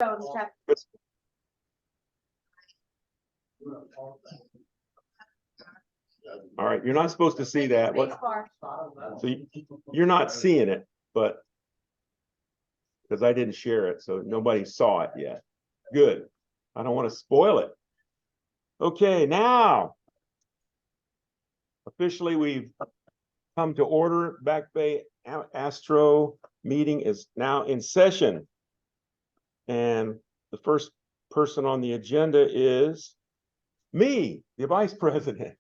All right, you're not supposed to see that. What? So you're not seeing it, but because I didn't share it, so nobody saw it yet. Good. I don't want to spoil it. Okay, now officially we've come to order. Back Bay Astro meeting is now in session. And the first person on the agenda is me, the vice president.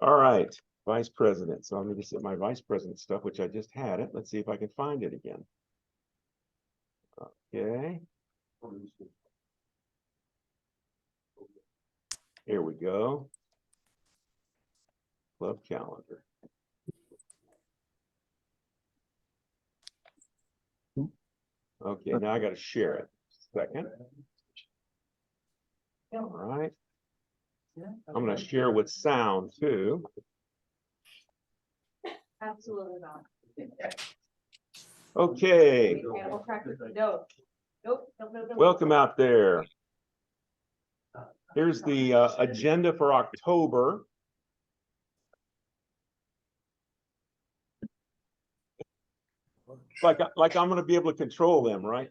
All right, vice president. So I'm going to set my vice president stuff, which I just had it. Let's see if I can find it again. Okay. Here we go. Club calendar. Okay, now I got to share it. Second. All right. I'm going to share with sound too. Absolutely not. Okay. No. Nope. Welcome out there. Here's the agenda for October. Like I'm going to be able to control them, right?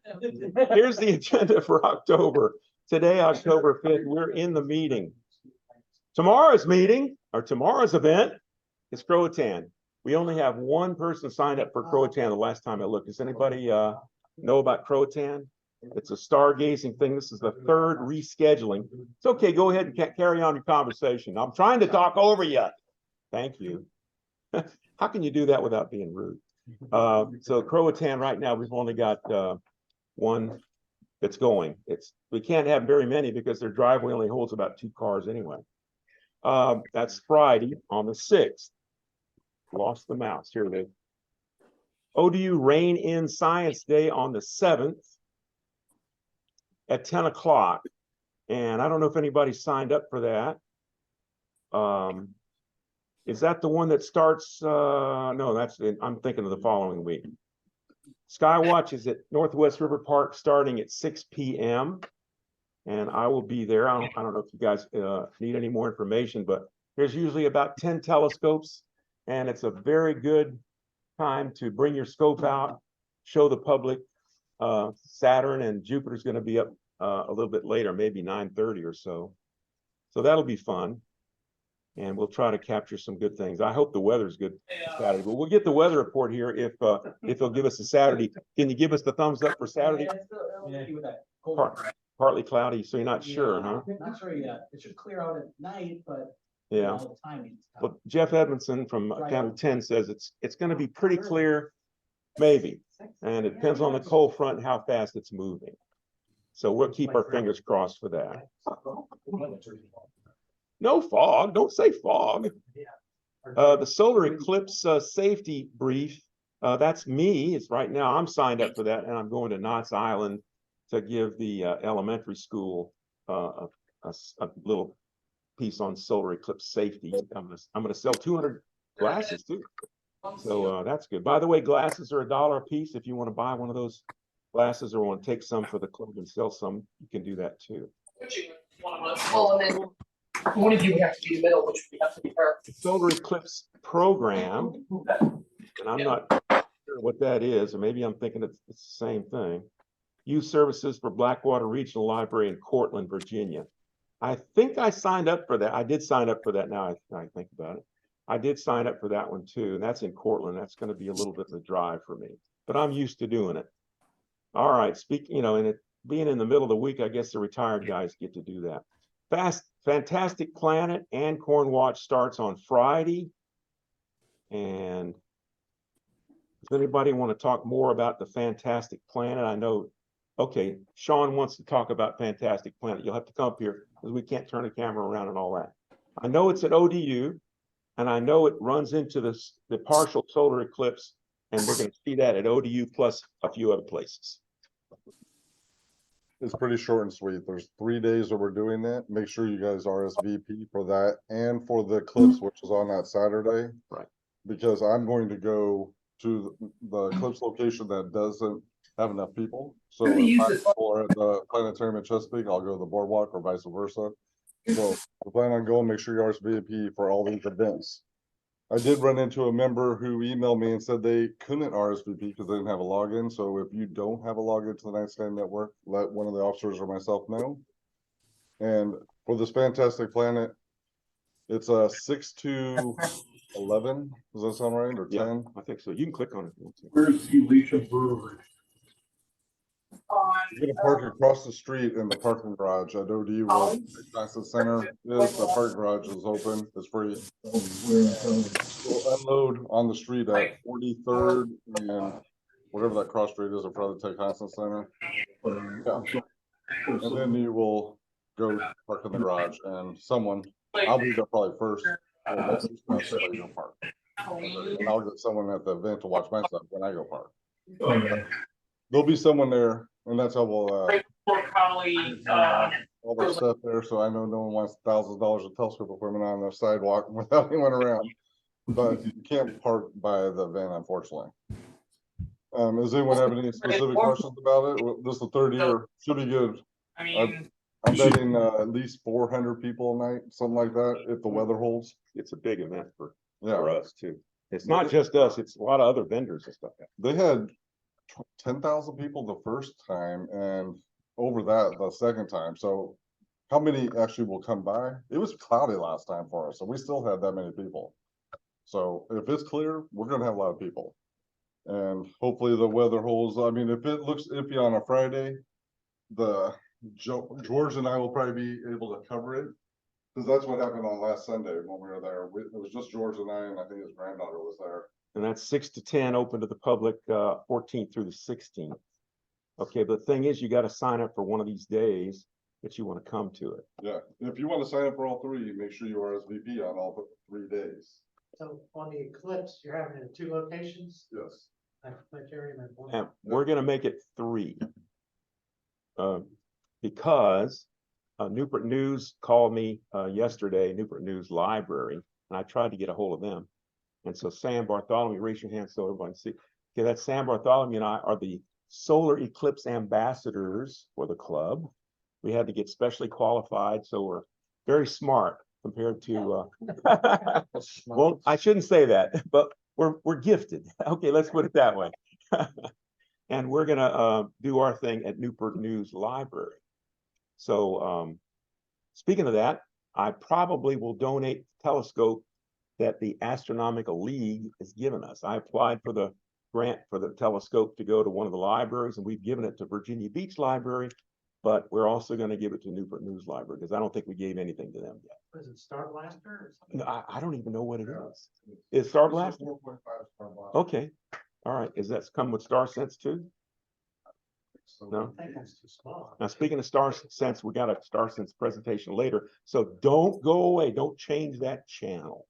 Here's the agenda for October. Today, October 5th, we're in the meeting. Tomorrow's meeting, or tomorrow's event, is Croatan. We only have one person signed up for Croatan the last time I looked. Does anybody know about Croatan? It's a stargazing thing. This is the third rescheduling. It's okay. Go ahead and carry on your conversation. I'm trying to talk over you. Thank you. How can you do that without being rude? So Croatan right now, we've only got one that's going. We can't have very many because their driveway only holds about 2 cars anyway. That's Friday on the 6th. Lost the mouse. Here it is. ODU Rain in Science Day on the 7th at 10 o'clock. And I don't know if anybody signed up for that. Is that the one that starts? No, I'm thinking of the following week. Skywatch is at Northwest River Park starting at 6 p.m. And I will be there. I don't know if you guys need any more information, but there's usually about 10 telescopes. And it's a very good time to bring your scope out, show the public. Saturn and Jupiter's going to be up a little bit later, maybe 9:30 or so. So that'll be fun. And we'll try to capture some good things. I hope the weather's good Saturday, but we'll get the weather report here if they'll give us a Saturday. Can you give us the thumbs up for Saturday? Partly cloudy, so you're not sure, huh? Not sure yet. It should clear out at night, but yeah. the timing. Well, Jeff Edmondson from Channel 10 says it's going to be pretty clear, maybe, and it depends on the cold front and how fast it's moving. So we'll keep our fingers crossed for that. No fog. Don't say fog. The solar eclipse safety brief. That's me. It's right now. I'm signed up for that, and I'm going to Knott's Island to give the elementary school a little piece on solar eclipse safety. I'm going to sell 200 glasses too. So that's good. By the way, glasses are $1 a piece. If you want to buy one of those glasses or want to take some for the club and sell some, you can do that too. Well, and then one of you would have to be in the middle, which would have to be her. The solar eclipse program, and I'm not sure what that is, or maybe I'm thinking it's the same thing. Youth Services for Blackwater Regional Library in Cortland, Virginia. I think I signed up for that. I did sign up for that. Now I think about it. I did sign up for that one too, and that's in Cortland. That's going to be a little bit of a drive for me, but I'm used to doing it. All right, and it being in the middle of the week, I guess the retired guys get to do that. Fantastic Planet and Corn Watch starts on Friday. And does anybody want to talk more about the Fantastic Planet? I know, okay, Sean wants to talk about Fantastic Planet. You'll have to come up here because we can't turn the camera around and all that. I know it's at ODU, and I know it runs into the partial solar eclipse, and we're going to see that at ODU plus a few other places. It's pretty short and sweet. There's 3 days that we're doing that. Make sure you guys RSVP for that and for the eclipse, which is on that Saturday. Right. Because I'm going to go to the eclipse location that doesn't have enough people. So Who do you if use five this? people are at the planetarium at Chesapeake, I'll go to the boardwalk or vice versa. So I plan on going, make sure you RSVP for all these events. I did run into a member who emailed me and said they couldn't RSVP because they didn't have a login. So if you don't have a login to the Night Sky Network, let one of the officers or myself know. And for this fantastic planet, it's 6 to 11. Does that sound right? Or Yeah. 10? I think so. You can click on it. Where's Elation Brewery? You're gonna park across the street in the parking garage at OD where the Transit Center is. The parking garage is open. It's free. We'll unload on the street at 43rd and whatever that cross street is in front of the Tech Constant Center. Yeah. And then you will go park in the garage and I'll be there probably first. Or maybe somebody go park. And I'll get someone at the event to watch my stuff when I go park. Okay. There'll be someone there, and that's how we'll all their uh, stuff there, so I know no one wants thousands of dollars of telescope equipment on the sidewalk without anyone around. But you can't park by the event, unfortunately. Does anyone have any specific questions about it? Well, this is the third year, should be good. I mean, I'm betting at least 400 people a night, something like that, if the weather holds. It's a big event for Yeah, us too. It's not just us, it's a lot of other vendors and stuff. they had 10,000 people the first time and over that the second time. So how many actually will come by? It was cloudy last time for us, so we still had that many people. So if it's clear, we're gonna have a lot of people. And hopefully the weather holds. I mean, if it looks iffy on a Friday, George and I will probably be able to cover it. Because that's what happened on last Sunday when we were there. It was just George and I think his granddaughter was there. And that's 6 to 10, open to the public, 14th through the 16th. Okay, but the thing is, you got to sign up for one of these days that you want to come to it. Yeah, if you want to sign up for all three, make sure you RSVP on all 3 days. So on the eclipse, you're having it in 2 locations? Yes. Planetarium and one. And we're going to make it 3. Because Newport News called me yesterday, Newport News Library, and I tried to get a hold of them. And so Sam Bartholomew, raise your hand so everybody can see. Okay, that's Sam Bartholomew and I are the solar eclipse ambassadors for the club. We had to get specially qualified, so we're very smart compared to well, I shouldn't say that, but we're gifted. Okay, let's put it that way. And we're gonna do our thing at Newport News Library. So speaking of that, I probably will donate the telescope that the Astronomical League has given us. I applied for the grant for the telescope to go to one of the libraries, and we've given it to Virginia Beach Library, but we're also going to give it to Newport News Library because I don't think we gave anything to them yet. Was it Star Blaster or something? No, I don't even know what it is. Is Star Blaster? 4.5 Star Blaster. Okay. All right. Is that come with StarSense too? No. I think that's too small. Now, speaking of StarSense, we got a StarSense presentation later. So don't go away. Don't change that channel.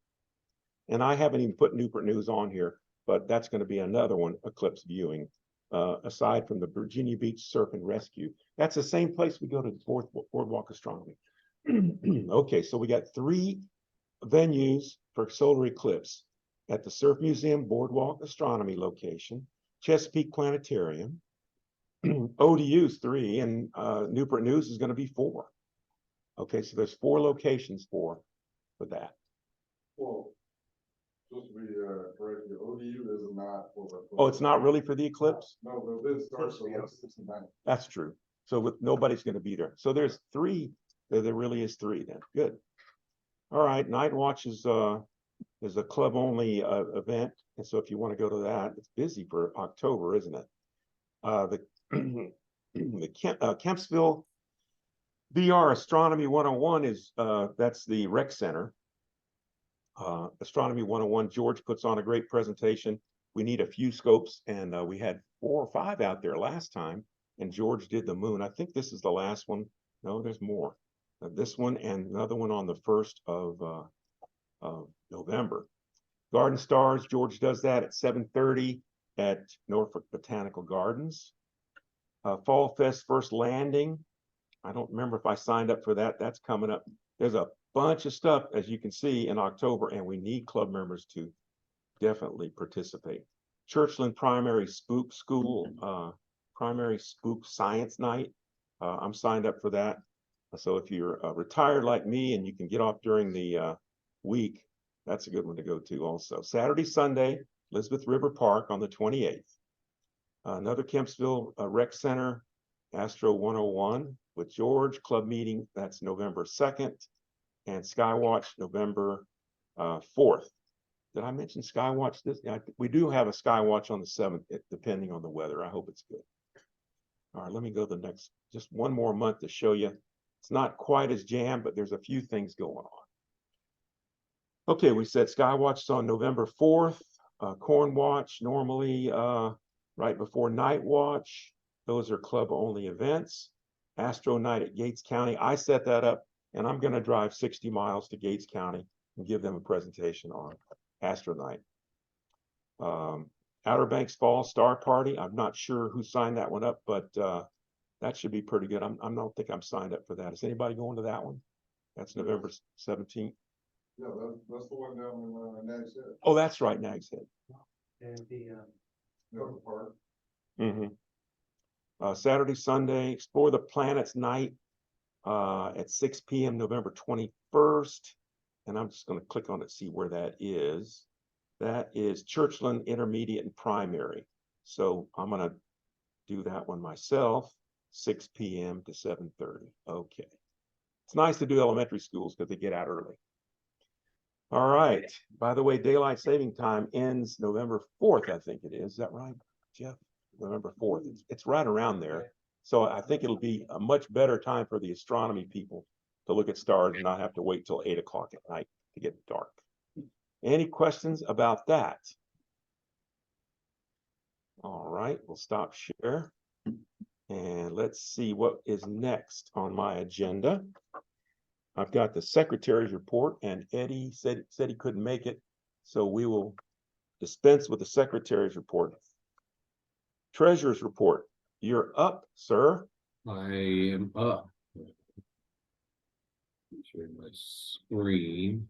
And I haven't even put Newport News on here, but that's going to be another one, eclipse viewing, aside from the Virginia Beach Surf and Rescue. That's the same place we go to Boardwalk Astronomy. Okay, so we got 3 venues for solar eclipse at the Surf Museum Boardwalk Astronomy location, Chesapeake Planetarium, ODU's 3, and Newport News is going to be 4. Okay, so there's 4 locations for that. Well, just to be correct, the ODU is not for the. Oh, it's not really for the eclipse? No, the event starts at 6 and 9. That's true. So nobody's going to be there. So there's 3. There really is 3 then. Good. All right. Night Watch is a club only event. And so if you want to go to that, it's busy for October, isn't it? The Kempsville VR Astronomy 101 is that's the rec center. Astronomy 101, George puts on a great presentation. We need a few scopes, and we had 4 or 5 out there last time, and George did the moon. I think this is the last one. No, there's more. This one and another one on the 1st of November. Garden Stars, George does that at 7:30 at Norfolk Botanical Gardens. Fall Fest First Landing. I don't remember if I signed up for that. That's coming up. There's a bunch of stuff, as you can see, in October, and we need club members to definitely participate. Churchland Primary Spook School primary spook science night. I'm signed up for that. So if you're retired like me and you can get off during the week, that's a good one to go to also. Saturday, Sunday, Elizabeth River Park on the 28th. Another Kempsville Rec Center, Astro 101 with George Club meeting. That's November 2nd. And Skywatch November 4th. Did I mention Skywatch? We do have a Skywatch on the 7th, depending on the weather. I hope it's good. All right, let me go to the next, just one more month to show you. It's not quite as jammed, but there's a few things going on. Okay, we said Skywatch is on November 4th. Corn Watch normally right before Night Watch. Those are club only events. Astro Night at Gates County. I set that up and I'm going to drive 60 miles to Gates County and give them a presentation on Astro Night. Outer Banks Fall Star Party. I'm not sure who signed that one up, but that should be pretty good. I don't think I'm signed up for that. Is anybody going to that one? That's November 17th. Yeah, that's the one down in Nags Head. Oh, that's right, Nags Head. And the, Never Park. Saturday, Sunday, Explore the Planets Night at 6 p.m. November 21st. And I'm just going to click on it, see where that is. That is Churchland Intermediate and Primary. So I'm going to do that one myself, 6 p.m. to 7:30. Okay. It's nice to do elementary schools because they get out early. All right. By the way, daylight saving time ends November 4th, I think it is. Is that right, Jeff? November 4th. It's right around there. So I think it'll be a much better time for the astronomy people to look at stars and not have to wait till 8 o'clock at night to get dark. Any questions about that? All right, we'll stop share. And let's see what is next on my agenda. I've got the secretary's report, and Eddie said he couldn't make it, so we will dispense with the secretary's report. Treasurer's report. You're up, sir. I am up. Share my screen.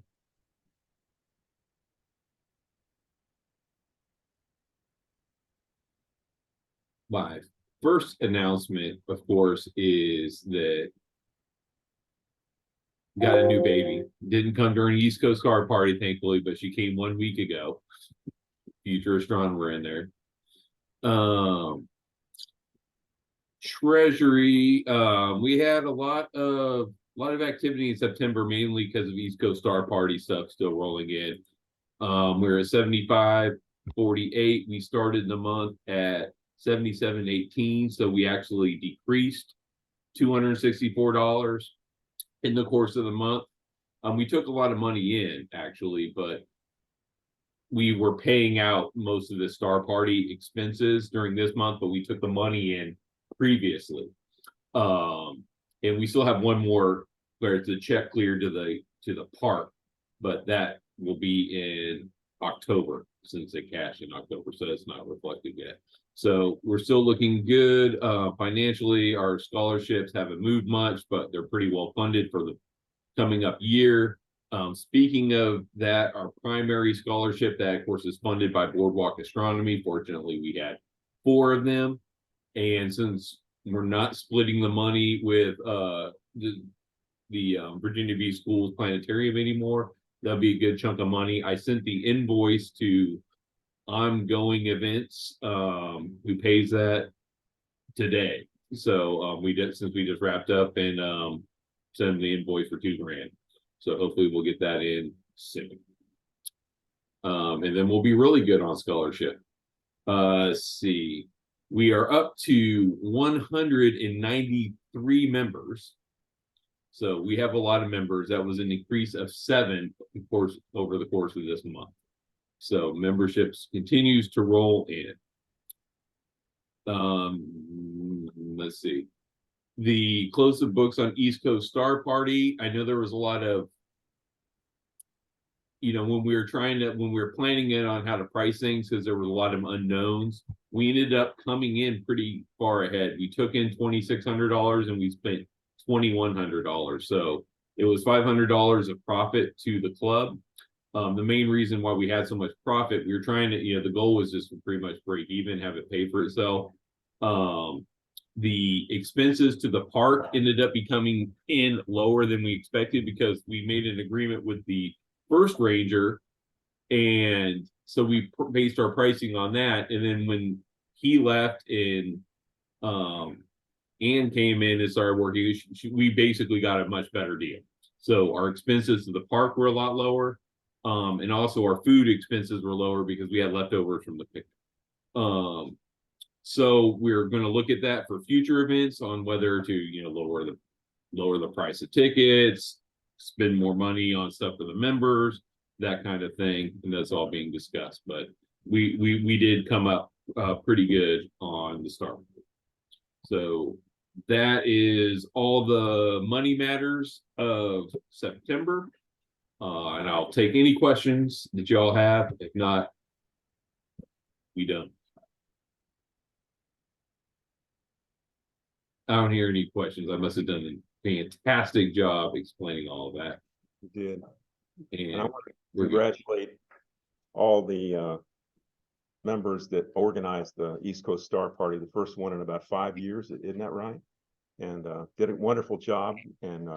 My first announcement, of course, is that got a new baby. Didn't come during East Coast Card Party, thankfully, but she came 1 week ago. Future astronomer in there. Treasury, we had a lot of activity in September, mainly because of East Coast Star Party stuff still rolling in. We're at 75.48. We started the month at 77.18, so we actually decreased $264 in the course of the month. We took a lot of money in, actually, but we were paying out most of the Star Party expenses during this month, but we took the money in previously. And we still have one more where it's a check clear to the park, but that will be in October, since they cash in October, so it's not reflected yet. So we're still looking good financially. Our scholarships haven't moved much, but they're pretty well funded for the coming up year. Speaking of that, our primary scholarship, that of course is funded by Boardwalk Astronomy. Fortunately, we had 4 of them. And since we're not splitting the money with the Virginia Beach Schools Planetarium anymore, that'll be a good chunk of money. I sent the invoice to Ongoing Events, who pays that today. So since we just wrapped up and sent them the invoice for $2,000. So hopefully we'll get that in soon. And then we'll be really good on scholarship. Let's see. We are up to 193 members. So we have a lot of members. That was an increase of 7, of course, over the course of this month. So memberships continues to roll in. Let's see. The close of books on East Coast Star Party. I know there was a lot of, when we were planning it on how to price things, because there was a lot of unknowns, we ended up coming in pretty far ahead. We took in $2,600 and we spent $2,100. So it was $500 of profit to the club. The main reason why we had so much profit, we were trying to, the goal was just to pretty much break even, have it pay for itself. The expenses to the park ended up becoming in lower than we expected because we made an agreement with the first ranger. And so we based our pricing on that. And then when he left and Ann came in and started working, we basically got a much better deal. So our expenses to the park were a lot lower. And also our food expenses were lower because we had leftovers from the picnic. So we're going to look at that for future events on whether to, lower the price of tickets, spend more money on stuff for the members, that kind of thing. And that's all being discussed. But we did come up pretty good on the start. So that is all the money matters of September. And I'll take any questions that y'all have. If not, we done. I don't hear any questions. I must have done a fantastic job explaining all of that. You did. And I And want to we're good. congratulate all the members that organized the East Coast Star Party, the first one in about 5 years, isn't that right? And did a wonderful job. And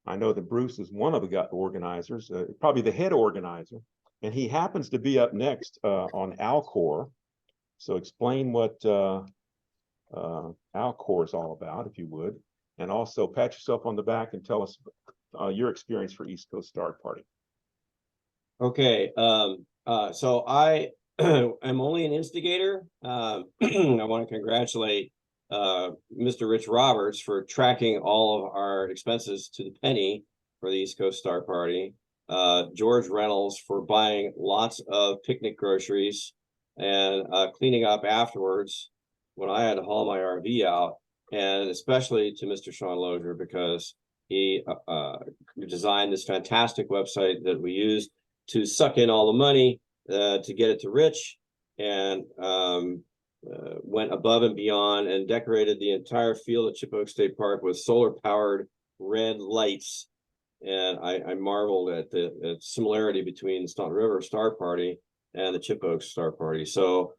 I know that Bruce is one of the organizers, probably the head organizer, and he happens to be up next on Alcor. So explain what Alcor is all about, if you would, and also pat yourself on the back and tell us your experience for East Coast Star Party. Okay, so I am only an instigator. I want to congratulate Mr. Rich Roberts for tracking all of our expenses to the penny for the East Coast Star Party. George Reynolds for buying lots of picnic groceries and cleaning up afterwards when I had to haul my RV out, and especially to Mr. Sean Lozier because he designed this fantastic website that we use to suck in all the money to get it to Rich, and went above and beyond and decorated the entire field at Chip Oak State Park with solar-powered red lights. And I marveled at the similarity between the Staunton River Star Party and the Chip Oak Star Party. So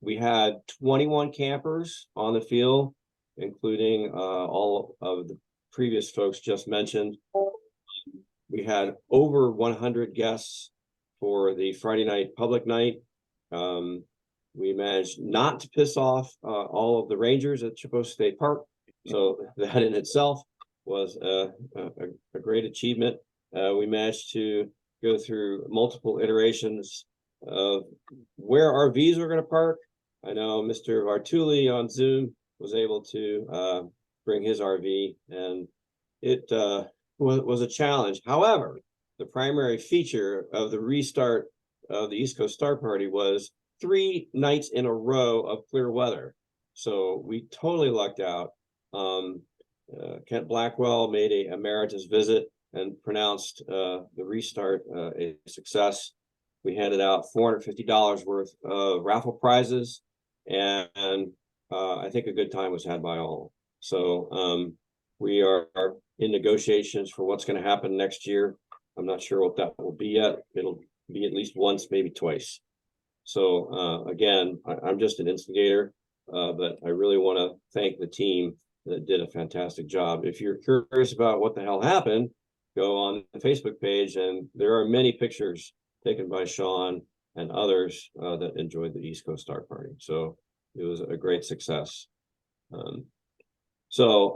we had 21 campers on the field, including all of the previous folks just mentioned. We had over 100 guests for the Friday night public night. We managed not to piss off all of the rangers at Chip Oak State Park. So that in itself was a great achievement. We managed to go through multiple iterations of where RVs were going to park. I know Mr. Vartuli on Zoom was able to bring his RV, and it was a challenge. However, the primary feature of the restart of the East Coast Star Party was 3 nights in a row of clear weather. So we totally lucked out. Kent Blackwell made a emeritus visit and pronounced the restart a success. We handed out $450 worth of raffle prizes, and I think a good time was had by all. So we are in negotiations for what's going to happen next year. I'm not sure what that will be yet. It'll be at least once, maybe twice. So again, I'm just an instigator, but I really want to thank the team that did a fantastic job. If you're curious about what the hell happened, go on the Facebook page, and there are many pictures taken by Sean and others that enjoyed the East Coast Star Party. So it was a great success. So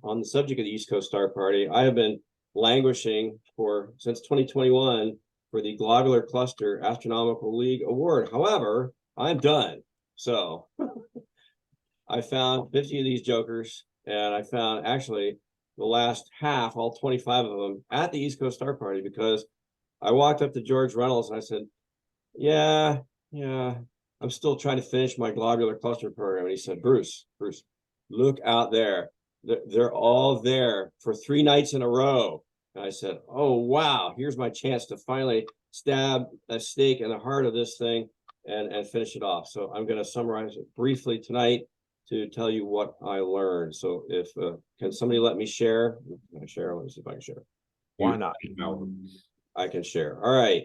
on the subject of the East Coast Star Party, I have been languishing since 2021 for the Globular Cluster Astronomical League Award. However, I'm done. So I found 50 of these jokers, and I found actually the last half, all 25 of them, at the East Coast Star Party, because I walked up to George Reynolds and I said, yeah, I'm still trying to finish my globular cluster program. And he said, Bruce, look out there. They're all there for 3 nights in a row. And I said, oh, wow, here's my chance to finally stab a stake in the heart of this thing and finish it off. So I'm going to summarize it briefly tonight to tell you what I learned. So if can somebody let me share? Can I share? Let me see if I can share. Why not? I can share. All right.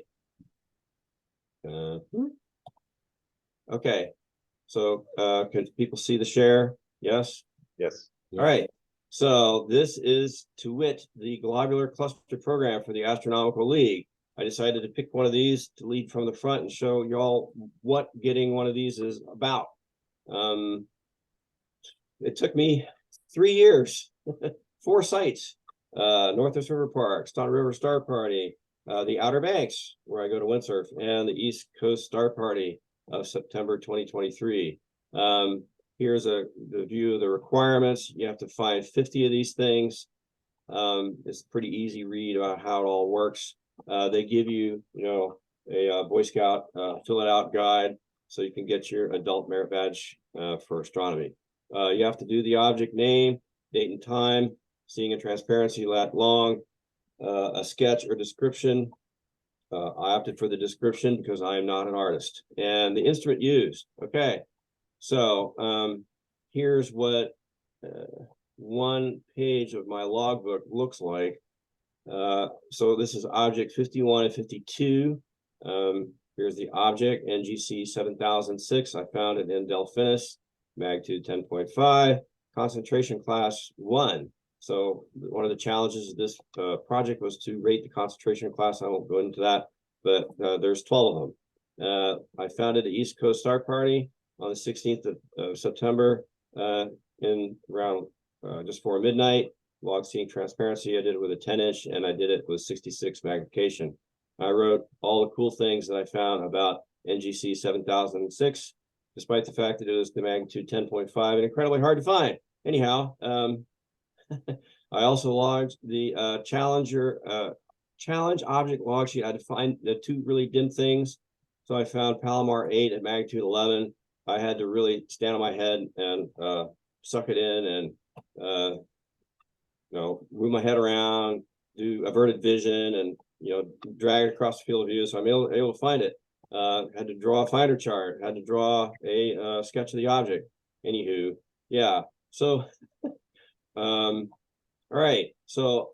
Okay. So can people see the share? Yes. Yes. All right. So this is to wit the globular cluster program for the Astronomical League. I decided to pick one of these to lead from the front and show y'all what getting one of these is about. It took me 3 years, 4 sites, Northwest River Park, Stone River Star Party, the Outer Banks, where I go to windsurf, and the East Coast Star Party of September 2023. Here's the view of the requirements. You have to find 50 of these things. It's a pretty easy read about how it all works. They give you, a Boy Scout fill it out guide so you can get your adult merit badge for astronomy. You have to do the object name, date and time, seeing a transparency lat long, a sketch or description. I opted for the description because I am not an artist. And the instrument used. Okay, so here's what one page of my logbook looks like. So this is object 51 and 52. Here's the object, NGC 7006. I found it in Delphinus, magnitude 10.5, concentration class 1. So one of the challenges of this project was to rate the concentration class. I won't go into that, but there's 12 of them. I founded the East Coast Star Party on the 16th of September in around just before midnight. Log seeing transparency, I did it with a 10-inch, and I did it with 66 magnification. I wrote all the cool things that I found about NGC 7006, despite the fact that it was the magnitude 10.5 and incredibly hard to find. Anyhow, I also logged the challenge object log sheet. I had to find the 2 really dim things. So I found Palomar 8 at magnitude 11. I had to really stand on my head and suck it in and move my head around, do averted vision, and drag it across the field of view. So I'm able to find it. Had to draw a finder chart. Had to draw a sketch of the object. Anywho, yeah. So, all right. So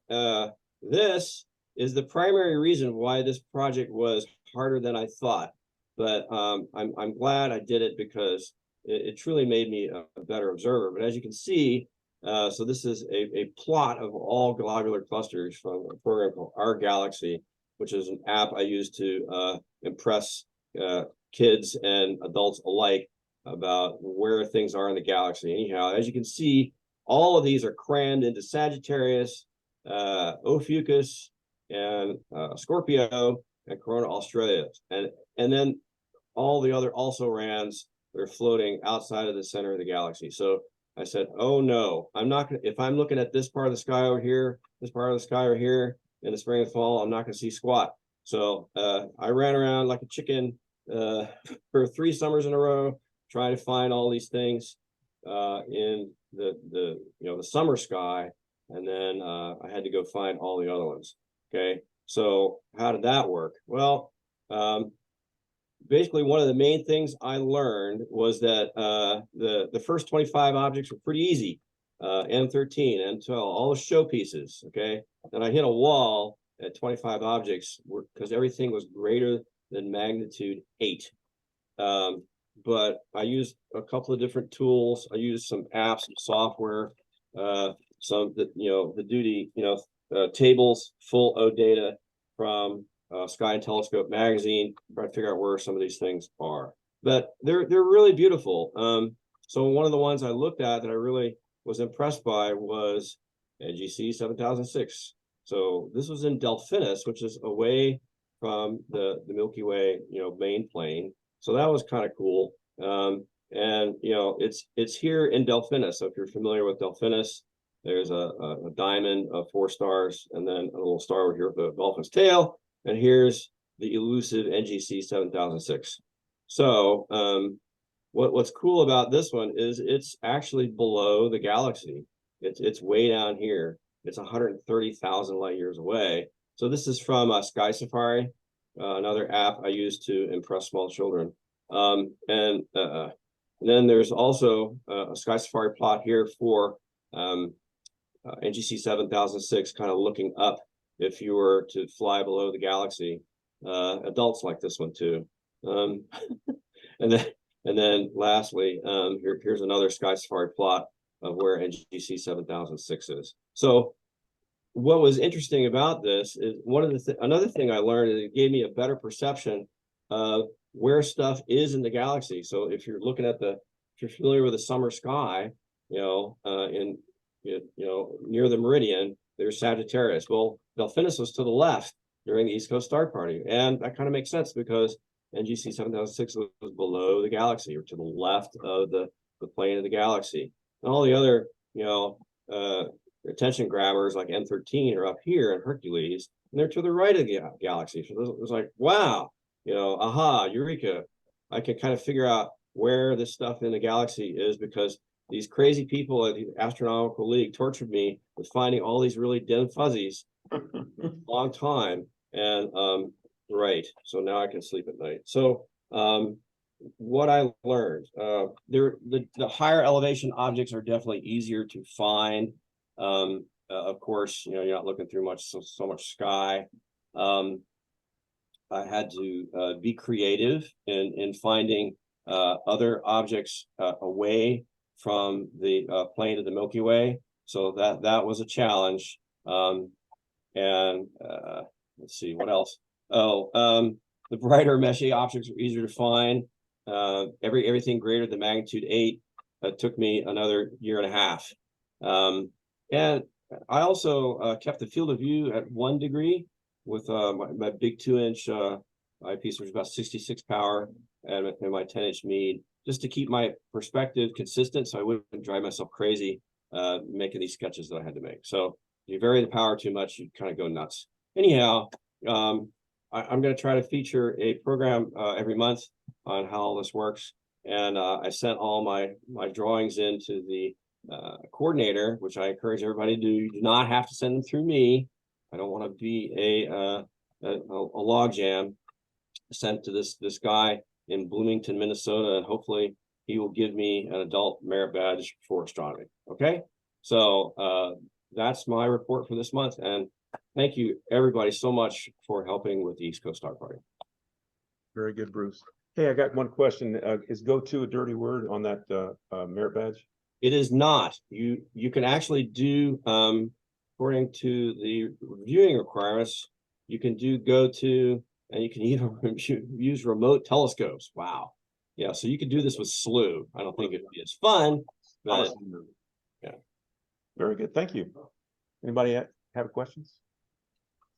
this is the primary reason why this project was harder than I thought. But I'm glad I did it because it truly made me a better observer. But as you can see, so this is a plot of all globular clusters from a program called Our Galaxy, which is an app I use to impress kids and adults alike about where things are in the galaxy. Anyhow, as you can see, all of these are crammed into Sagittarius, Ophiuchus, and Scorpio, and Corona Australis. And then all the other also-rans that are floating outside of the center of the galaxy. So I said, oh no, I'm not gonna, if I'm looking at this part of the sky over here, this part of the sky over here in the spring and fall, I'm not gonna see squat. So I ran around like a chicken for 3 summers in a row, trying to find all these things in the summer sky. And then I had to go find all the other ones. Okay, so how did that work? Well, basically, one of the main things I learned was that the first 25 objects were pretty easy. M13, M12, all the show pieces. Okay, and I hit a wall at 25 objects because everything was greater than magnitude 8. But I used a couple of different tools. I used some apps and software, the duty tables full of data from Sky and Telescope magazine, try to figure out where some of these things are. But they're really beautiful. So one of the ones I looked at that I really was impressed by was NGC 7006. So this was in Delphinus, which is away from the Milky Way, main plane. So that was kind of cool. And it's here in Delphinus. So if you're familiar with Delphinus, there's a diamond of 4 stars, and then a little star over here with the dolphin's tail. And here's the elusive NGC 7006. So what's cool about this one is it's actually below the galaxy. It's way down here. It's 130,000 light years away. So this is from Sky Safari, another app I use to impress small children. And then there's also a Sky Safari plot here for NGC 7006, kind of looking up if you were to fly below the galaxy. Adults like this one too. And And then lastly, here's another Sky Safari plot of where NGC 7006 is. So what was interesting about this is another thing I learned is it gave me a better perception of where stuff is in the galaxy. So if you're looking at if you're familiar with the summer sky, near the meridian, there's Sagittarius. Well, Delphinus was to the left during the East Coast Star Party, and that kind of makes sense because NGC 7006 was below the galaxy or to the left of the plane of the galaxy. And all the other, attention grabbers like M13 are up here in Hercules, and they're to the right of the galaxy. So it was like, wow, aha, eureka. I can kind of figure out where this stuff in the galaxy is because these crazy people at the Astronomical League tortured me with finding all these really dim fuzzies long time. And right, so now I can sleep at night. So what I learned, the higher elevation objects are definitely easier to find. Of course, you're not looking through so much sky. I had to be creative in finding other objects away from the plane of the Milky Way. So that was a challenge. And let's see, what else? The brighter meshy objects are easier to find. Everything greater than magnitude 8 took me another year and a half. And I also kept the field of view at 1 degree with my big 2-inch eyepiece, which was about 66 power, and my 10-inch Meade, just to keep my perspective consistent so I wouldn't drive myself crazy making these sketches that I had to make. So if you vary the power too much, you kind of go nuts. Anyhow, I'm going to try to feature a program every month on how all this works. And I sent all my drawings into the coordinator, which I encourage everybody to do. You do not have to send them through me. I don't want to be a log jam. Sent to this guy in Bloomington, Minnesota, and hopefully he will give me an adult merit badge for astronomy. Okay, so that's my report for this month, and thank you everybody so much for helping with the East Coast Star Party. Very good, Bruce. Hey, I got one question. Is go to a dirty word on that merit badge? It is not. You can actually do according to the viewing requirements. You can do go to, and you can even use remote telescopes. Wow. Yeah, so you could do this with SLU. I don't think it'd be as fun, but yeah. Very good. Thank you. Anybody have questions?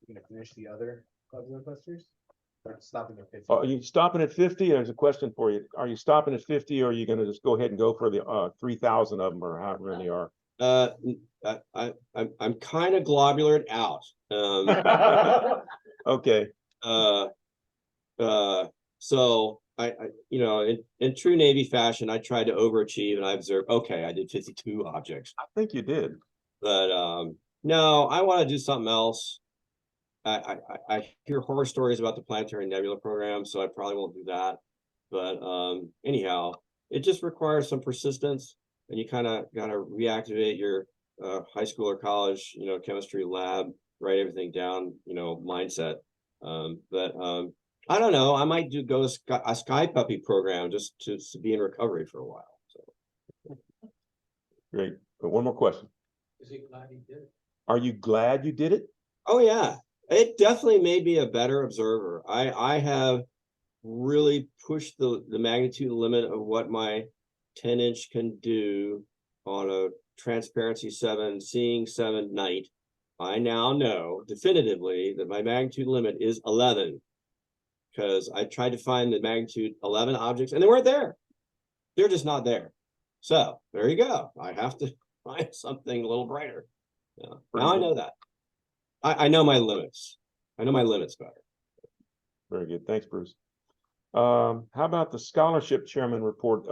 You gonna finish the other puzzle clusters? Or stopping at 50? Are you stopping at 50? There's a question for you. Are you stopping at 50 or are you going to just go ahead and go for the 3,000 of them or however many are? I'm kind of globulared out. Okay. So I in true Navy fashion, I tried to overachieve and I observed, okay, I did 52 objects. I think you did. But no, I want to do something else. I hear horror stories about the Planetary Nebula program, so I probably won't do that. But anyhow, it just requires some persistence, and you kind of got to reactivate your high school or college, chemistry lab, write everything down, mindset. But I don't know. I might go a Sky Puppy program just to be in recovery for a while. So. Great. But one more question. Is he glad he did it? Are you glad you did it? Oh yeah, it definitely made me a better observer. I have really pushed the magnitude limit of what my 10-inch can do on a transparency 7, seeing 7 night. I now know definitively that my magnitude limit is 11 because I tried to find the magnitude 11 objects and they weren't there. They're just not there. So there you go. I have to find something a little brighter. Yeah. Now I know that. I know my limits. I know my limits better. Very good. Thanks, Bruce. How about the scholarship chairman report?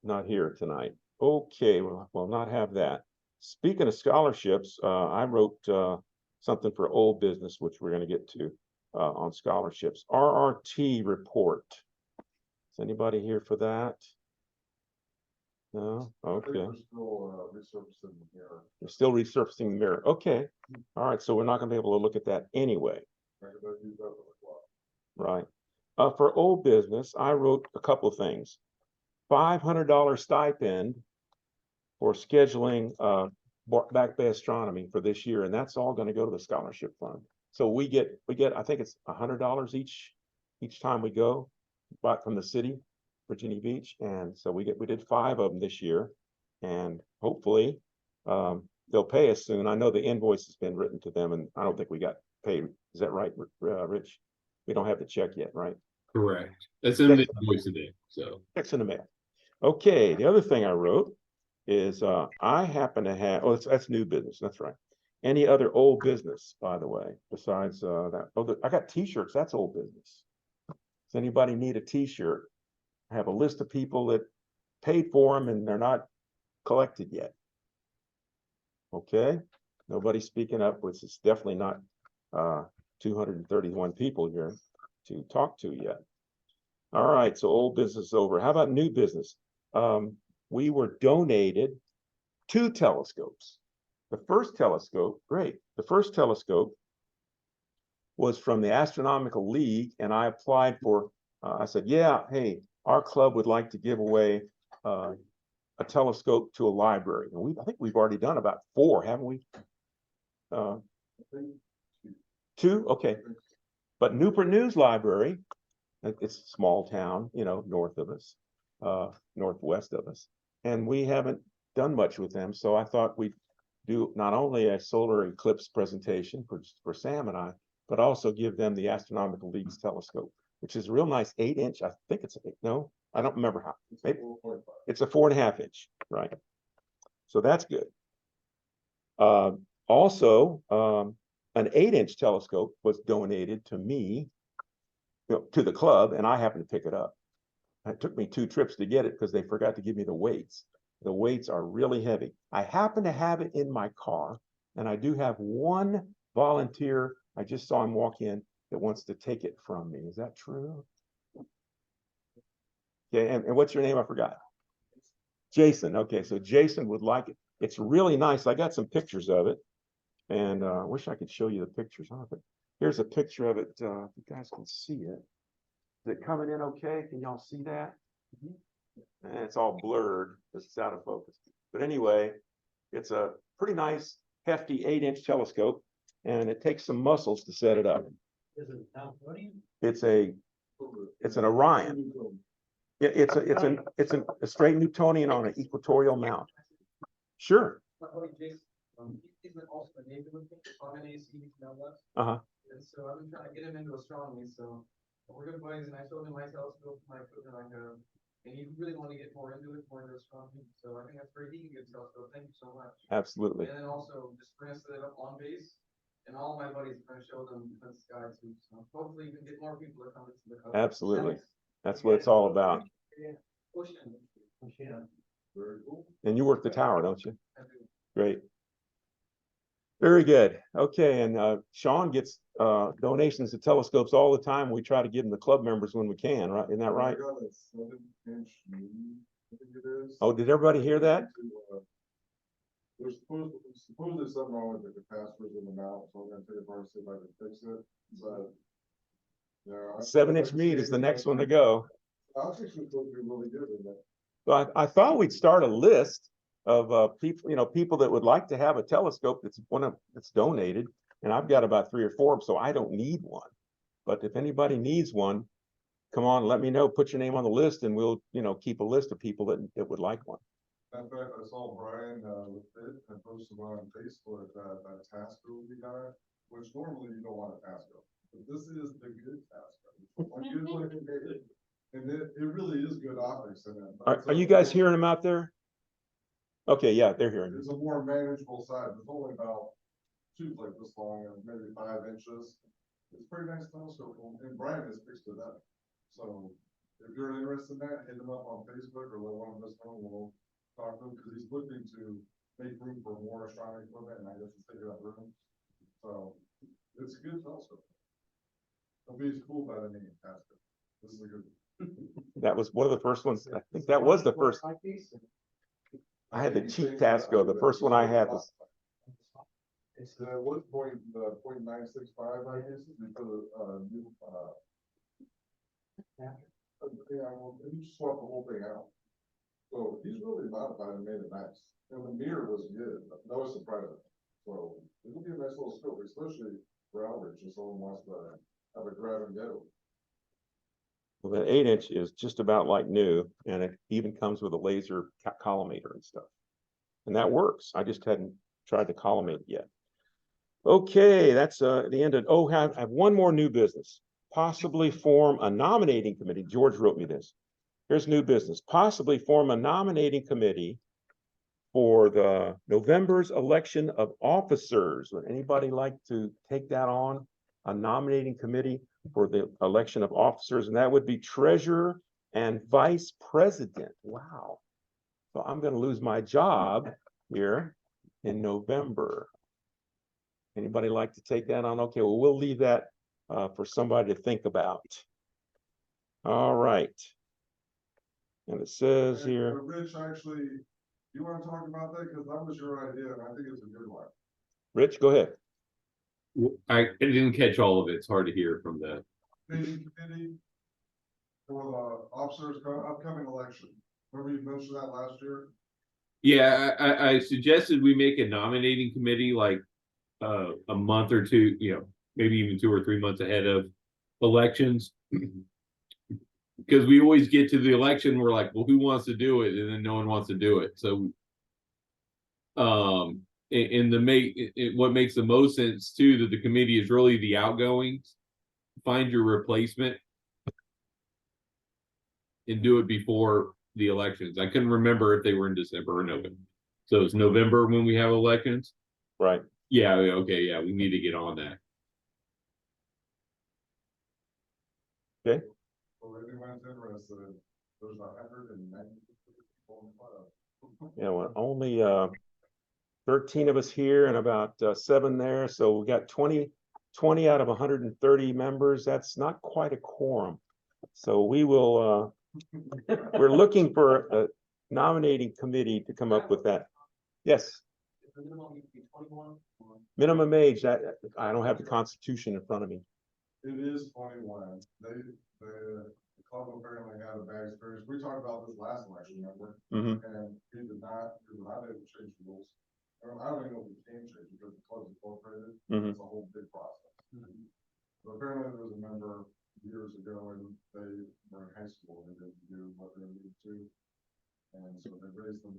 Not here tonight. Okay, we'll not have that. Speaking of scholarships, I wrote something for old business, which we're going to get to on scholarships. RRT report. Is anybody here for that? No? Okay. We're still resurfacing the mirror. Okay. All right. So we're not going to be able to look at that anyway. Right. For old business, I wrote a couple of things. $500 stipend for scheduling Back Bay Astronomy for this year, and that's all going to go to the scholarship fund. So we get I think it's $100 each time we go, but from the city, Virginia Beach, and so we did 5 of them this year, and hopefully they'll pay us soon. I know the invoice has been written to them, and I don't think we got paid. Is that right, Rich? We don't have the check yet, right? Correct. That's in the invoice today, so. Check's in the mail. Okay, the other thing I wrote is I happen to have, that's new business, that's right. Any other old business, by the way, besides that? Oh, I got t-shirts, that's old business. Does anybody need a t-shirt? I have a list of people that paid for them and they're not collected yet. Okay, nobody's speaking up, which is definitely not 231 people here to talk to yet. All right, so old business over. How about new business? We were donated 2 telescopes. The first telescope, great. The first telescope was from the Astronomical League, and I applied for, I said, yeah, hey, our club would like to give away a telescope to a library. And I think we've already done about 4, haven't we? 2? Okay. But Newport News Library, it's a small town, north of us, northwest of us. And we haven't done much with them. So I thought we'd do not only a solar eclipse presentation for Sam and I, but also give them the Astronomical League's telescope, which is a real nice 8-inch. I think it's no, I don't remember how. Maybe it's a 4.5-inch, right? So that's good. Also, an 8-inch telescope was donated to me, to the club, and I happened to pick it up. It took me 2 trips to get it because they forgot to give me the weights. The weights are really heavy. I happen to have it in my car, and I do have one volunteer. I just saw him walk in that wants to take it from me. Is that true? Okay, and what's your name? I forgot. Jason. Okay, so Jason would like it. It's really nice. I got some pictures of it, and I wish I could show you the pictures. But here's a picture of it. If you guys can see it. Is it coming in okay? Can y'all see that? And it's all blurred because it's out of focus. But anyway, it's a pretty nice, hefty 8-inch telescope, and it takes some muscles to set it up. It's an Orion. It's a straight Newtonian on an equatorial mount. Sure. Uh-huh. And so I've been trying to get him into astronomy, so we're good buddies, and I showed him my telescope, my equipment I have, and he really wanted to get more into astronomy, so I think that's great. He can get a telescope. Thank you so much. Absolutely. And then also, just we're gonna set it up on base, and all my buddies are gonna show them the sky too, so hopefully you can get more people to come into the club. Absolutely. That's what it's all about. Push in. Very cool. And you work the tower, don't you? I do. Great. Very good. Okay, and Sean gets donations to telescopes all the time. We try to give them to club members when we can, right? Isn't that right? Oh, did everybody hear that? There's supposedly something wrong with the capacitors in the mount, so I'm gonna take it apart and see if I can fix it. But yeah, 7-inch meat is the next one to go. I think it's supposed to be really good in that. So I thought we'd start a list of people, people that would like to have a telescope that's donated, and I've got about 3 or 4 of them, so I don't need one. But if anybody needs one, come on, let me know. Put your name on the list, and we'll keep a list of people that would like one. In fact, I saw Brian with it and posted on Facebook that Tasco we got, which normally you don't want a Tasco, but this is the good Tasco. And it really is good optics in it. Are you guys hearing them out there? Okay, yeah, they're hearing. It's a more manageable size. It's only about 2 like this long and maybe 5 inches. It's a pretty nice telescope, and Brian has fixed it up. So if you're interested in that, hit him up on Facebook or let one of us know. We'll talk to him because he's looking to make room for more astronomy equipment, and I guess it's taking up room. So it's a good telescope. It'll be as cool by the name Tasco. This is a good one. That was one of the first ones. I think that was the first. I had the cheap Tasco. The first one I had was. It's what .965 I guess because new Yeah, well, he swapped the whole thing out. So he's really modified and made it nice. And the mirror was good, that was surprising. So it'll be a nice little scope, especially for outreach, if someone wants to have a grab and go. Well, the 8-inch is just about like new, and it even comes with a laser collimator and stuff. And that works. I just hadn't tried to collimate yet. Okay, that's the end of, oh, I have one more new business. Possibly form a nominating committee. George wrote me this. Here's new business. Possibly form a nominating committee for the November's election of officers. Would anybody like to take that on? A nominating committee for the election of officers, and that would be treasurer and vice president. Wow. So I'm going to lose my job here in November. Anybody like to take that on? Okay, well, we'll leave that for somebody to think about. All right. And it says here. Rich, actually, you want to talk about that? Because that was your idea, and I think it's a good one. Rich, go ahead. I didn't catch all of it. It's hard to hear from the. Committee for the officers upcoming election. Remember you mentioned that last year? Yeah, I suggested we make a nominating committee like a month or two, maybe even 2 or 3 months ahead of elections. Because we always get to the election, we're like, well, who wants to do it? And then no one wants to do it. So what makes the most sense too, that the committee is really the outgoings. Find your replacement and do it before the elections. I couldn't remember if they were in December or November. So it's November when we have elections. Right. Yeah. Okay. Yeah. We need to get on that. Okay. Well, anyone's interested, there's 190 people in the club. Yeah, well, only 13 of us here and about 7 there. So we got 20 out of 130 members. That's not quite a quorum. So we will, we're looking for a nominating committee to come up with that. Yes. The minimum needs to be 21. Minimum age, that I don't have the Constitution in front of me. It is 21. The club apparently had a bad experience. We talked about this last election, remember? Mhm. And we did not able to change the rules. I don't even know if we can change because the club's incorporated. Mhm. It's a whole big process. But apparently there was a member years ago and they were in high school and they didn't do what they needed to. And so they raised the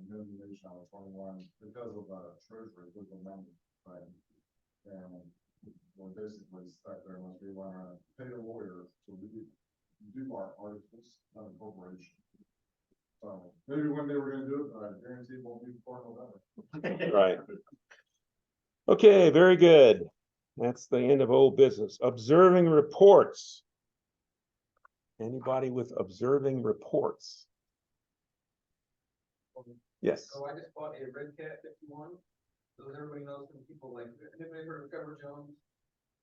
minimum age now to 21 because of the treasury with the amendment, right? And we're basically stuck there unless we want to pay a lawyer to do our articles of incorporation. So maybe one day we're going to do it, but I guarantee it won't be before November. Right. Okay, very good. That's the end of old business. Observing reports. Anybody with observing reports? Yes. So I just bought a Red Cat 51. So everybody knows some people like, anybody heard of Trevor Jones?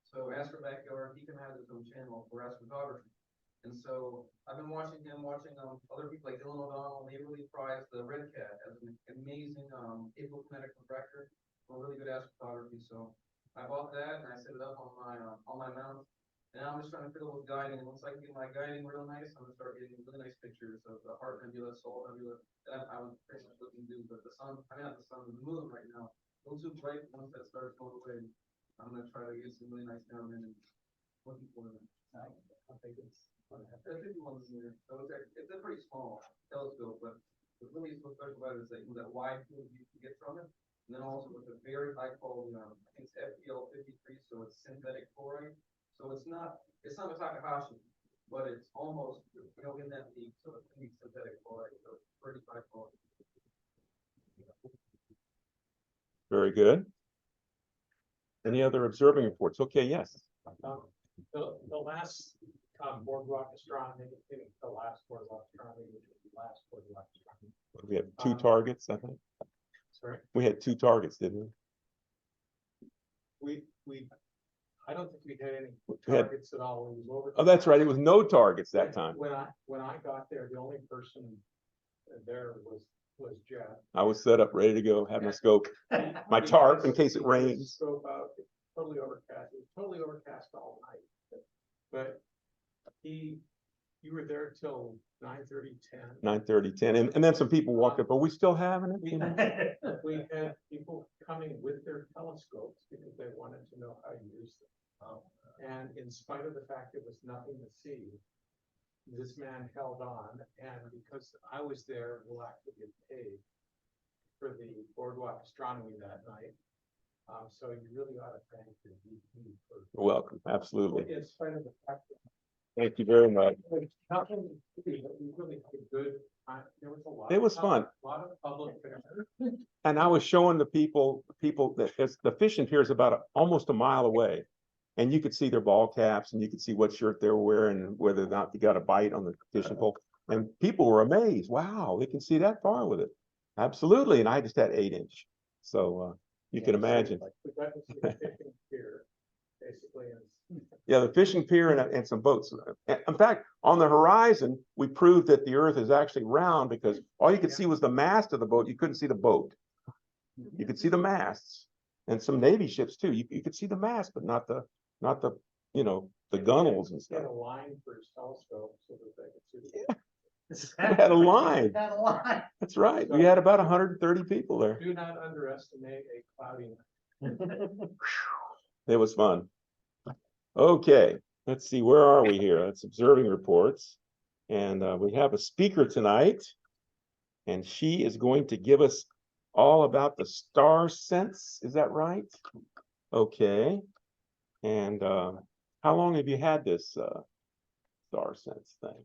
So Astro Backyard, he can have his own channel for astrophotography. And so I've been watching other people like Dylan O'Donnell, and they really prize the Red Cat as an amazing apokinetic refractor for really good astrophotography. So I bought that and I set it up on my mount. And now I'm just trying to fiddle with guiding. And once I can get my guiding real nice, I'm gonna start getting really nice pictures of the Heart Nebula, Soul Nebula. That I was pretty much looking to do, but the sun, I mean not the sun, the moon right now. Those too bright. Once that starts going away, I'm gonna try to get some really nice down in and looking for them. I think it's 51 is there. So it's a pretty small telescope, but what really is so special about it is that wide field you can get from it. And then also with a very high quality, I think it's FPL 53, so it's synthetic chloride. So it's not a Takahashi, but it's almost, in that league, so it's synthetic chloride, so it's pretty high quality. Very good. Any other observing reports? Okay, yes. The last boardwalk astronomy, the last boardwalk astronomy, which was the last boardwalk astronomy. We had 2 targets, I think. Sorry? We had 2 targets, didn't we? I don't think we had any We had- targets at all. It was over. Oh, that's right. It was no targets that time. When I got there, the only person there was Jeff. I was set up, ready to go, had my scope, my tarp in case it rains. Scope out, totally overcast. It was totally overcast all night. But he You were there till 9:30, 10. 9:30, 10, and then some people walked up, are we still having it? You know? We had people coming with their telescopes because they wanted to know how to use them. And in spite of the fact there was nothing to see, this man held on, and because I was there, we'll actually get paid for the boardwalk astronomy that night. So you really ought to thank your VP for. You're welcome, absolutely. In spite of the fact that. Thank you very much. Nothing to see, but we really had a good time. There was a lot. It of was public- fun. A lot of public there. And I was showing the people that the fishing pier is about almost a mile away. And you could see their ball caps and you could see what shirt they were wearing and whether or not they got a bite on the fishing pole. And people were amazed. Wow, they can see that far with it. Absolutely. And I just had 8-inch. So you can imagine. We got to see the fishing pier, basically, and Yeah, the fishing pier and some boats. In fact, on the horizon, we proved that the earth is actually round because all you could see was the mast of the boat. You couldn't see the boat. You could see the masts and some Navy ships too. You could see the mast, but not the, the gunnels and he had stuff. a line for his telescope so that they could see. We had a line. Had a lot. That's right. We had about 130 people there. Do not underestimate a cloudy night. It was fun. Okay, let's see, where are we here? That's observing reports. And we have a speaker tonight. And she is going to give us all about the StarSense. Is that right? Okay. And how long have you had this StarSense thing?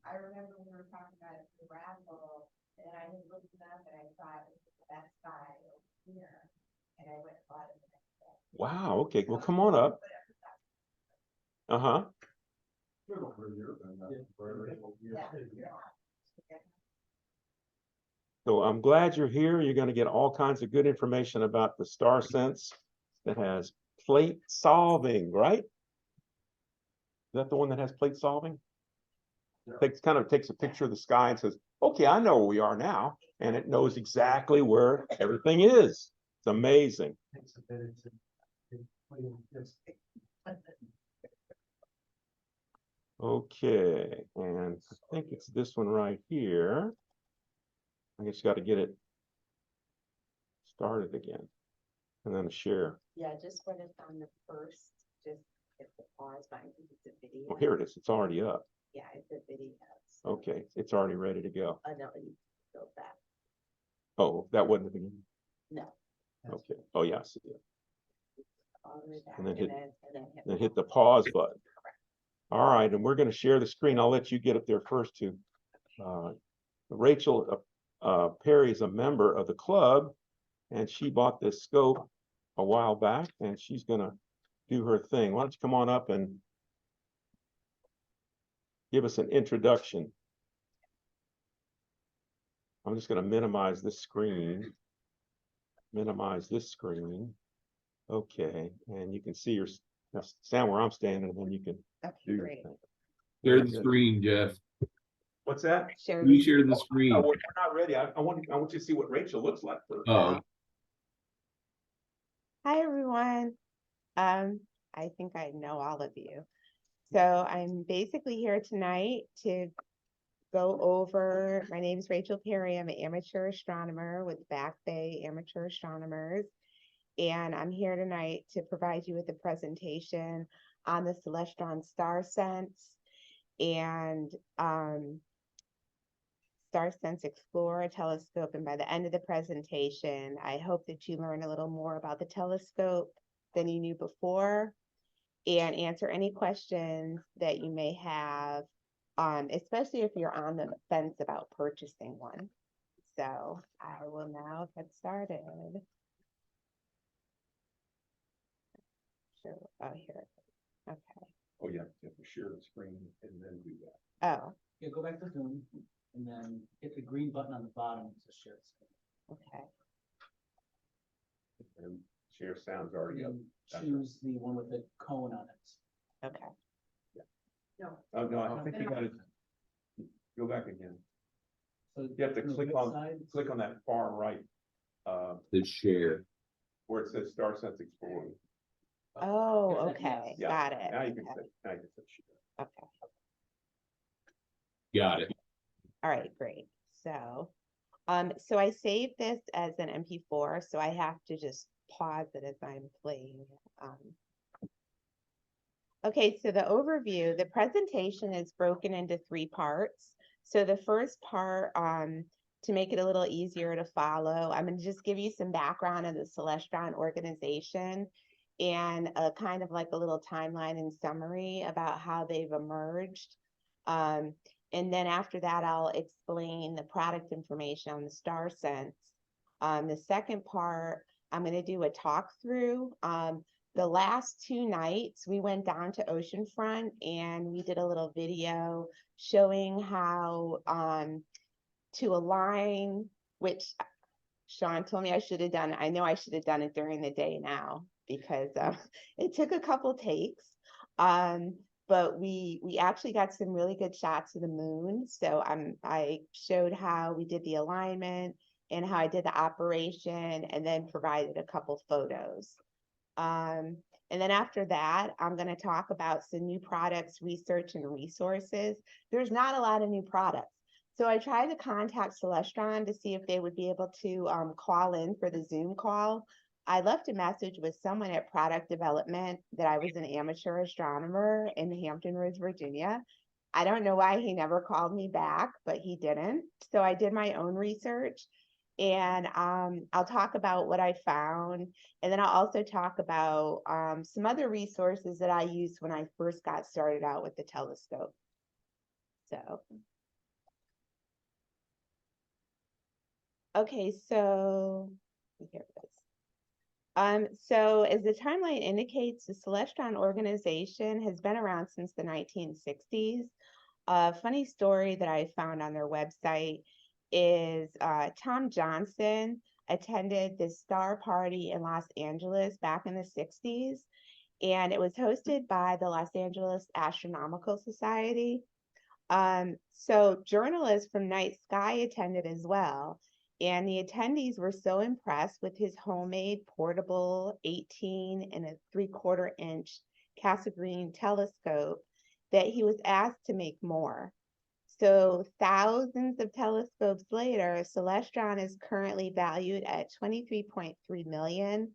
I remember when we were talking about it in Raffle, and I was looking up and I thought it was the best buy over here. And I went and bought it the next day. Wow, okay, well, come on up. Uh-huh. So I'm glad you're here. You're going to get all kinds of good information about the StarSense that has plate solving, right? Is that the one that has plate solving? It kind of takes a picture of the sky and says, okay, I know where we are now. And it knows exactly where everything is. It's amazing. Okay, and I think it's this one right here. I just got to get it started again and then share. Yeah, just when it's on the first, just hit the pause button because it's a video. Oh, here it is. It's already up. Yeah, it's a video. So Okay, it's already ready to go. I know you go back. Oh, that wasn't the beginning. No. Okay. Oh, yeah, I see it. All the way back And then hit hit the pause button. All right, and we're going to share the screen. I'll let you get up there first too. Rachel Perry is a member of the club, and she bought this scope a while back, and she's going to do her thing. Why don't you come on up and give us an introduction? I'm just going to minimize this screen. Minimize this screen. Okay, and you can see your stand where I'm standing, and then you can Okay, do your great. thing. Share Very the good. screen, Jeff. What's that? Share. We share the screen. Oh, we're not ready. I want you to see what Rachel looks like first. Oh, Hi, everyone. I think I know all of you. So I'm basically here tonight to go over, my name is Rachel Perry. I'm an amateur astronomer with Back Bay Amateur Astronomers. And I'm here tonight to provide you with a presentation on the Celestron StarSense and StarSense Explorer telescope. And by the end of the presentation, I hope that you learn a little more about the telescope than you knew before and answer any questions that you may have, especially if you're on the fence about purchasing one. So I will now get started. Sure. Oh, here. Okay. Oh, yeah, you have to share the screen and then do that. Oh, Yeah, go back to Zoom and then hit the green button on the bottom to share screen. okay. And share sound's already up. And choose the one with the cone on it. Okay. No. Oh, no, I think you gotta go back again. So You have to on the click right on, side, click on that far right, the share. where it says StarSense Explorer. Oh, Yeah, okay, Yeah, got it. Now you can Okay, say, now you can say she does. okay. Got it. All right, great. So I saved this as an MP4, so I have to just pause it as I'm playing it. Okay, so the overview, the presentation is broken into 3 parts. So the first part, to make it a little easier to follow, I'm going to just give you some background of the Celestron organization and a kind of like a little timeline and summary about how they've emerged. And then after that, I'll explain the product information on the StarSense. The second part, I'm going to do a talk through. The last 2 nights, we went down to Oceanfront and we did a little video showing how to align, which Sean told me I should have done. I know I should have done it during the day now because it took a couple takes. But we actually got some really good shots of the moon. So I showed how we did the alignment and how I did the operation and then provided a couple photos. And then after that, I'm going to talk about some new products, research, and resources. There's not a lot of new products. So I tried to contact Celestron to see if they would be able to call in for the Zoom call. I left a message with someone at product development that I was an amateur astronomer in Hampton Roads, Virginia. I don't know why he never called me back, but he didn't. So I did my own research. And I'll talk about what I found. And then I'll also talk about some other resources that I used when I first got started out with the telescope. So, okay, so here it is. So as the timeline indicates, the Celestron organization has been around since the 1960s. A funny story that I found on their website is Tom Johnson attended this star party in Los Angeles back in the 60s, and it was hosted by the Los Angeles Astronomical Society. So journalists from Night Sky attended as well, and the attendees were so impressed with his homemade portable 18.75-inch Cassegrain telescope that he was asked to make more. So thousands of telescopes later, Celestron is currently valued at $23.3 million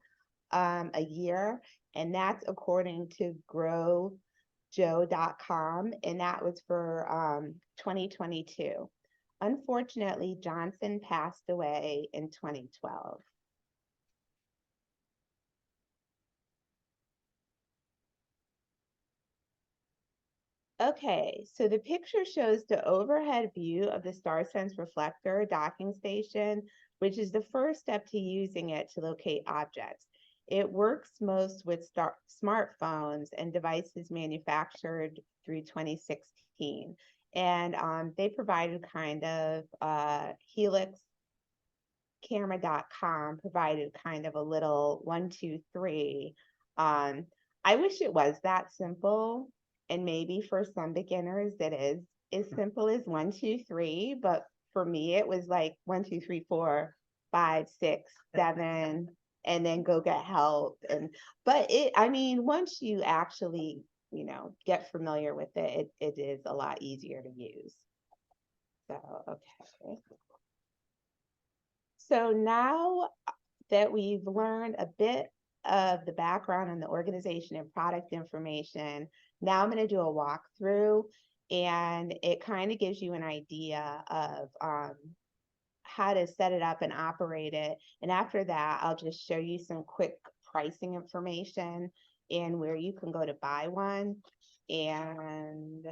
a year, and that's according to growjoe.com, and that was for 2022. Unfortunately, Johnson passed away in 2012. Okay, so the picture shows the overhead view of the StarSense reflector docking station, which is the first step to using it to locate objects. It works most with smartphones and devices manufactured through 2016. And they provided kind of helixcamera.com provided kind of a little 1, 2, 3. I wish it was that simple. And maybe for some beginners, it is as simple as 1, 2, 3. But for me, it was like 1, 2, 3, 4, 5, 6, 7, and then go get help. But I mean, once you actually, get familiar with it, it is a lot easier to use. So, okay. So now that we've learned a bit of the background on the organization and product information, now I'm going to do a walkthrough, and it kind of gives you an idea of how to set it up and operate it. And after that, I'll just show you some quick pricing information and where you can go to buy one. And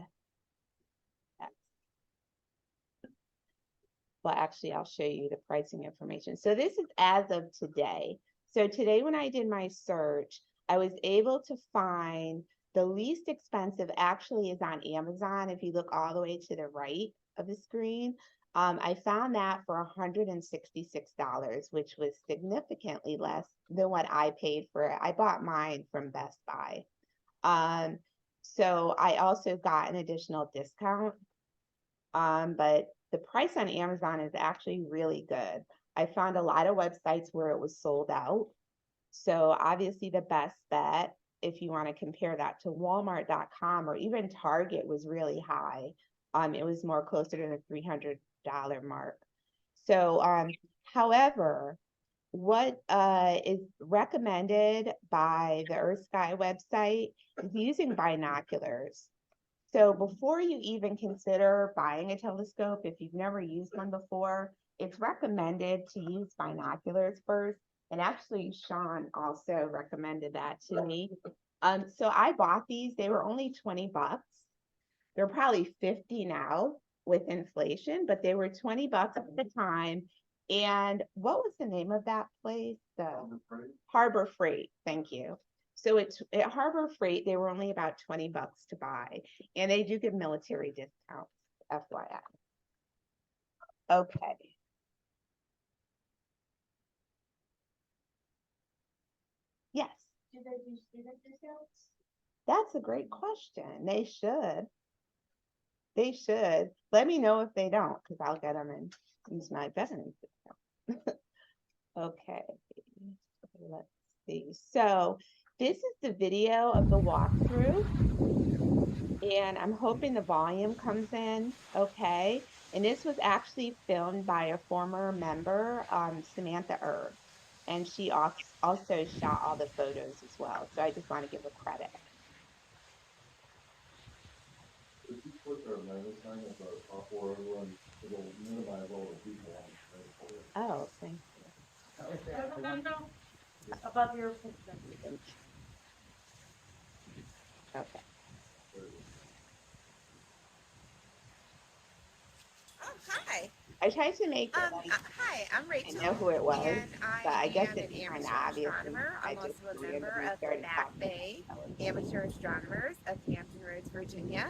well, actually, I'll show you the pricing information. So this is as of today. So today when I did my search, I was able to find the least expensive actually is on Amazon. If you look all the way to the right of the screen, I found that for $166, which was significantly less than what I paid for it. I bought mine from Best Buy. So I also got an additional discount, but the price on Amazon is actually really good. I found a lot of websites where it was sold out. So obviously the best bet if you want to compare that to Walmart.com or even Target was really high. It was more closer to the $300 mark. So, however, what is recommended by the Earth Sky website is using binoculars. So before you even consider buying a telescope, if you've never used one before, it's recommended to use binoculars first. And actually, Sean also recommended that to me. So I bought these. They were only 20 bucks. They're probably 50 now with inflation, but they were 20 bucks at the time. And what was the name of that place? The Harbor Freight. Thank you. So it's at Harbor Freight, they were only about 20 bucks to buy. And they do give military discounts, FYI. Okay. Yes. Do they do student discounts? That's a great question. They should. They should. Let me know if they don't, because I'll get them and use my veterans discount. Okay. Let's see. So this is the video of the walkthrough. And I'm hoping the volume comes in okay. And this was actually filmed by a former member, Samantha Erb. And she also shot all the photos as well. So I just want to give her credit. If you put the minus sign at the top or everyone, it'll minimize all the people on the. Oh, thank you. No. Above your picture. Okay. Oh, hi. I tried to make it like Hi, I'm Rachel. I know who it was, And but I guess am it's an kind of amateur obvious. astronomer. I I'm just also a randomly member of the started Back talking Bay about it. Amateur Astronomers of Hampton Roads, Virginia.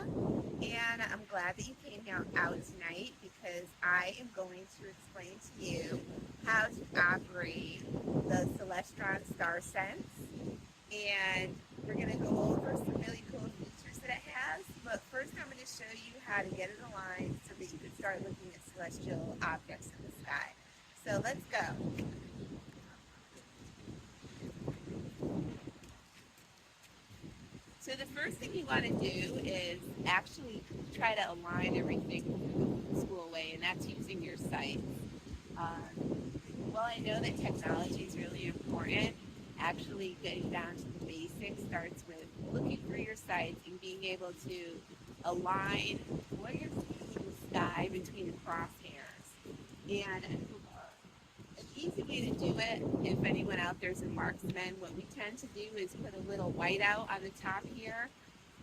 And I'm glad that you came out tonight because I am going to explain to you how to operate the Celestron StarSense. And we're going to go over some really cool features that it has. But first I'm going to show you how to get it aligned so that you can start looking at celestial objects in the sky. So let's go. So the first thing you want to do is actually try to align everything the school way, and that's using your sights. Well, I know that technology is really important. Actually getting down to the basics starts with looking through your sights and being able to align what you're seeing in the sky between the crosshairs. And an easy way to do it, if anyone out there's a marksman, what we tend to do is put a little whiteout on the top here,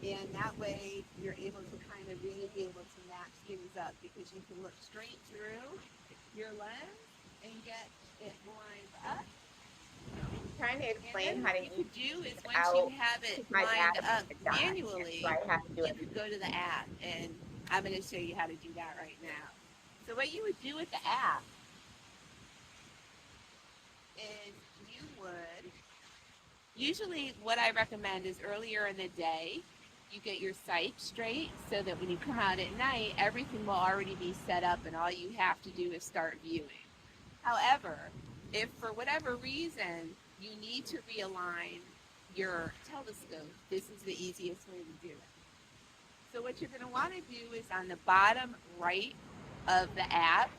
and that way you're able to kind of really be able to match things up because you can look straight through your lens and get it lined up. I'm trying to explain how to what you could do is once without you have it my lined app up is done. manually, So I have to do you it. could go to the app, and I'm going to show you how to do that right now. So what you would do with the app is you would, usually what I recommend is earlier in the day, you get your sight straight so that when you come out at night, everything will already be set up and all you have to do is start viewing. However, if for whatever reason you need to realign your telescope, this is the easiest way to do it. So what you're going to want to do is on the bottom right of the app,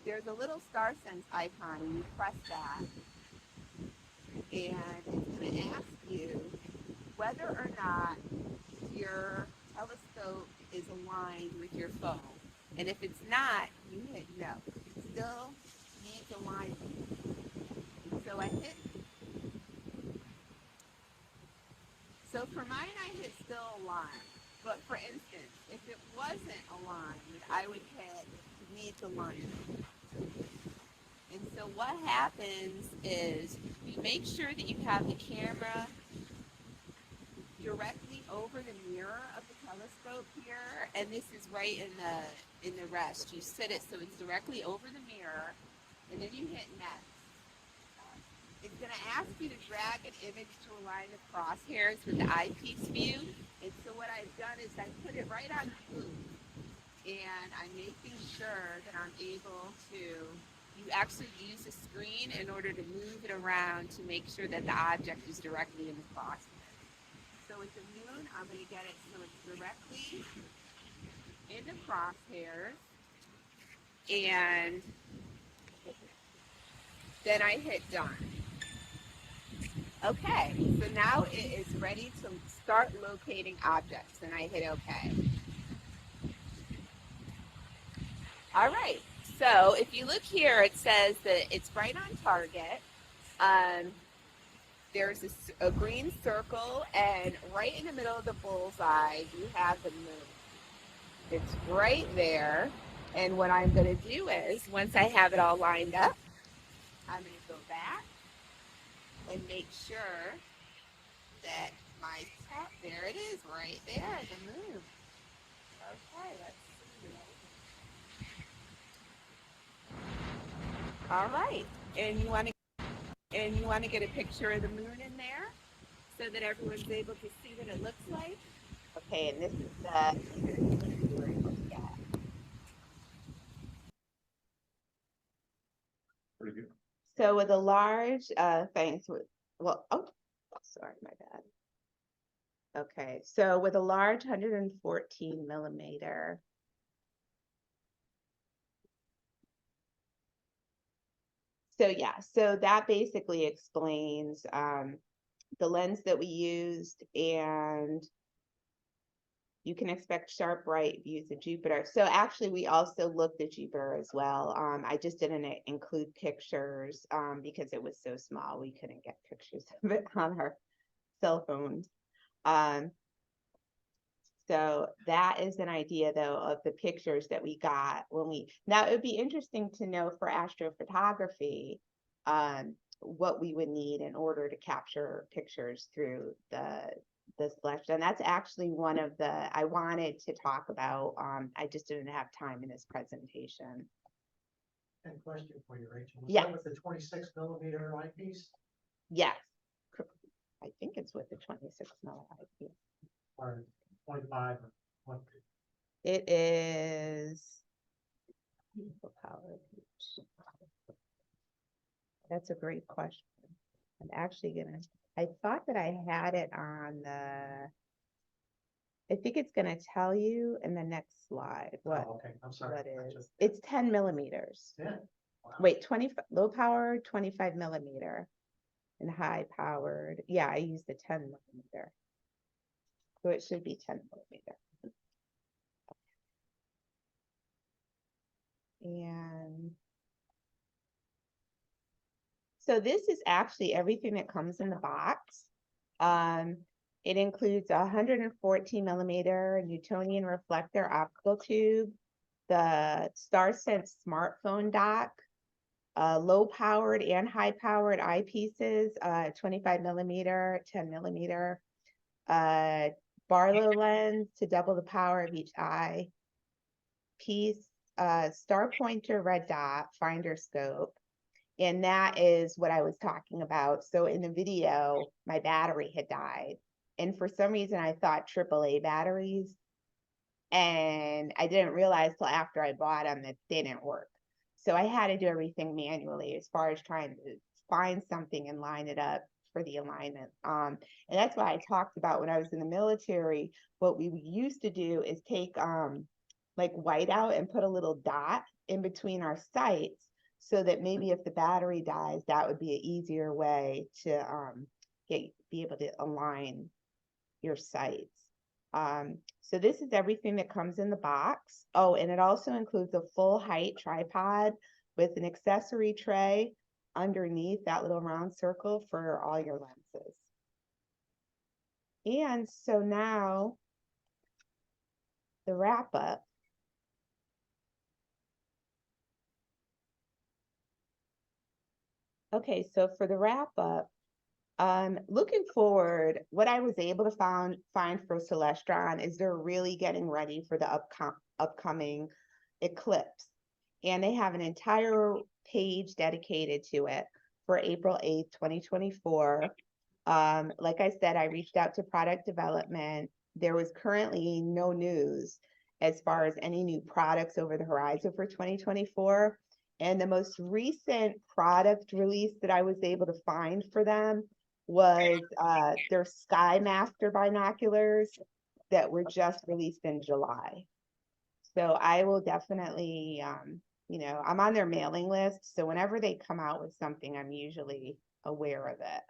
there's a little StarSense icon, and you press that. And it's going to ask you whether or not your telescope is aligned with your phone. And if it's not, you hit no. Still needs alignment. So I hit. So for mine, I hit still aligned. But for instance, if it wasn't aligned, I would hit needs alignment. And so what happens is you make sure that you have the camera directly over the mirror of the telescope here, and this is right in the rest. You set it so it's directly over the mirror, and then you hit next. It's going to ask you to drag an image to align the crosshairs with the eyepiece view, and so what I've done is I put it right on the move, and I'm making sure that I'm able to. You actually use a screen in order to move it around to make sure that the object is directly in the crosshair. with the moon, I'm going to get it so it's directly in the crosshairs. And then I hit done. Okay, so now it is ready to start locating objects, and I hit OK. All right, so if you look here, it says that it's right on target. There's a green circle, and right in the middle of the bullseye, you have the moon. It's right there, and what I'm going to do is, once I have it all lined up, I'm going to go back and make sure that my top, there it is, right there, the moon. Okay, let's see. All right, and you want to get a picture of the moon in there so that everyone's able to see what it looks like. Okay, and this is Pretty good. So with a large, thanks, well, oh, sorry, my bad. Okay, so with a large 114 millimeter. So yeah, so that basically explains the lens that we used, and you can expect sharp bright views of Jupiter. So actually we also looked at Jupiter as well. I just didn't include pictures because it was so small we couldn't get pictures of it on our cell phones. So that is an idea though of the pictures that we got when we, now it would be interesting to know for astrophotography, what we would need in order to capture pictures through the Celestron. And that's actually one of the, I wanted to talk about, I just didn't have time in this presentation. And question for you, Rachel. Was Yeah. that with the 26 millimeter eyepiece Yes. I think it's with the 26 millimeter eyepiece. or 25 or what? It is. That's a great question. I'm actually gonna, I thought that I had it on the, I think it's gonna tell you in the next slide what, Oh, okay, I'm sorry. what That's is. just- It's 10 millimeters. Yeah. Wow. Wait, 20, low power, 25 millimeter. And high powered, yeah, I used the 10 millimeter. So it should be 10 millimeter. And so this is actually everything that comes in the box. It includes a 114 millimeter Newtonian reflector optical tube, the StarSense smartphone dock, low powered and high powered eyepieces, 25 millimeter, 10 millimeter, Barlow lens to double the power of each eye piece, star pointer red dot finder scope. And that is what I was talking about. So in the video, my battery had died. And for some reason, I thought AAA batteries. And I didn't realize till after I bought them that they didn't work. So I had to do everything manually as far as trying to find something and line it up for the alignment. And that's why I talked about when I was in the military, what we used to do is take like whiteout and put a little dot in between our sights so that maybe if the battery dies, that would be an easier way to be able to align your sights. So this is everything that comes in the box. Oh, and it also includes a full height tripod with an accessory tray underneath that little round circle for all your lenses. And so now the wrap up. Okay, so for the wrap up, looking forward, what I was able to find for Celestron is they're really getting ready for the upcoming eclipse. And they have an entire page dedicated to it for April 8th, 2024. Like I said, I reached out to product development. There was currently no news as far as any new products over the horizon for 2024. And the most recent product release that I was able to find for them was their Sky Master binoculars that were just released in July. So I will definitely, you know, I'm on their mailing list. So whenever they come out with something, I'm usually aware of it.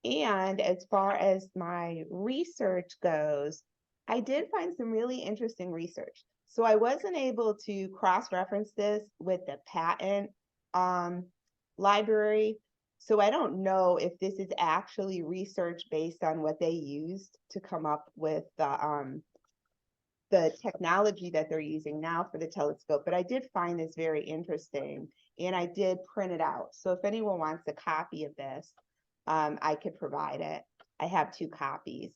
And as far as my research goes, I did find some really interesting research. So I wasn't able to cross-reference this with the patent library. So I don't know if this is actually research based on what they used to come up with the technology that they're using now for the telescope, but I did find this very interesting and I did print it out. So if anyone wants a copy of this, I could provide it. I have 2 copies.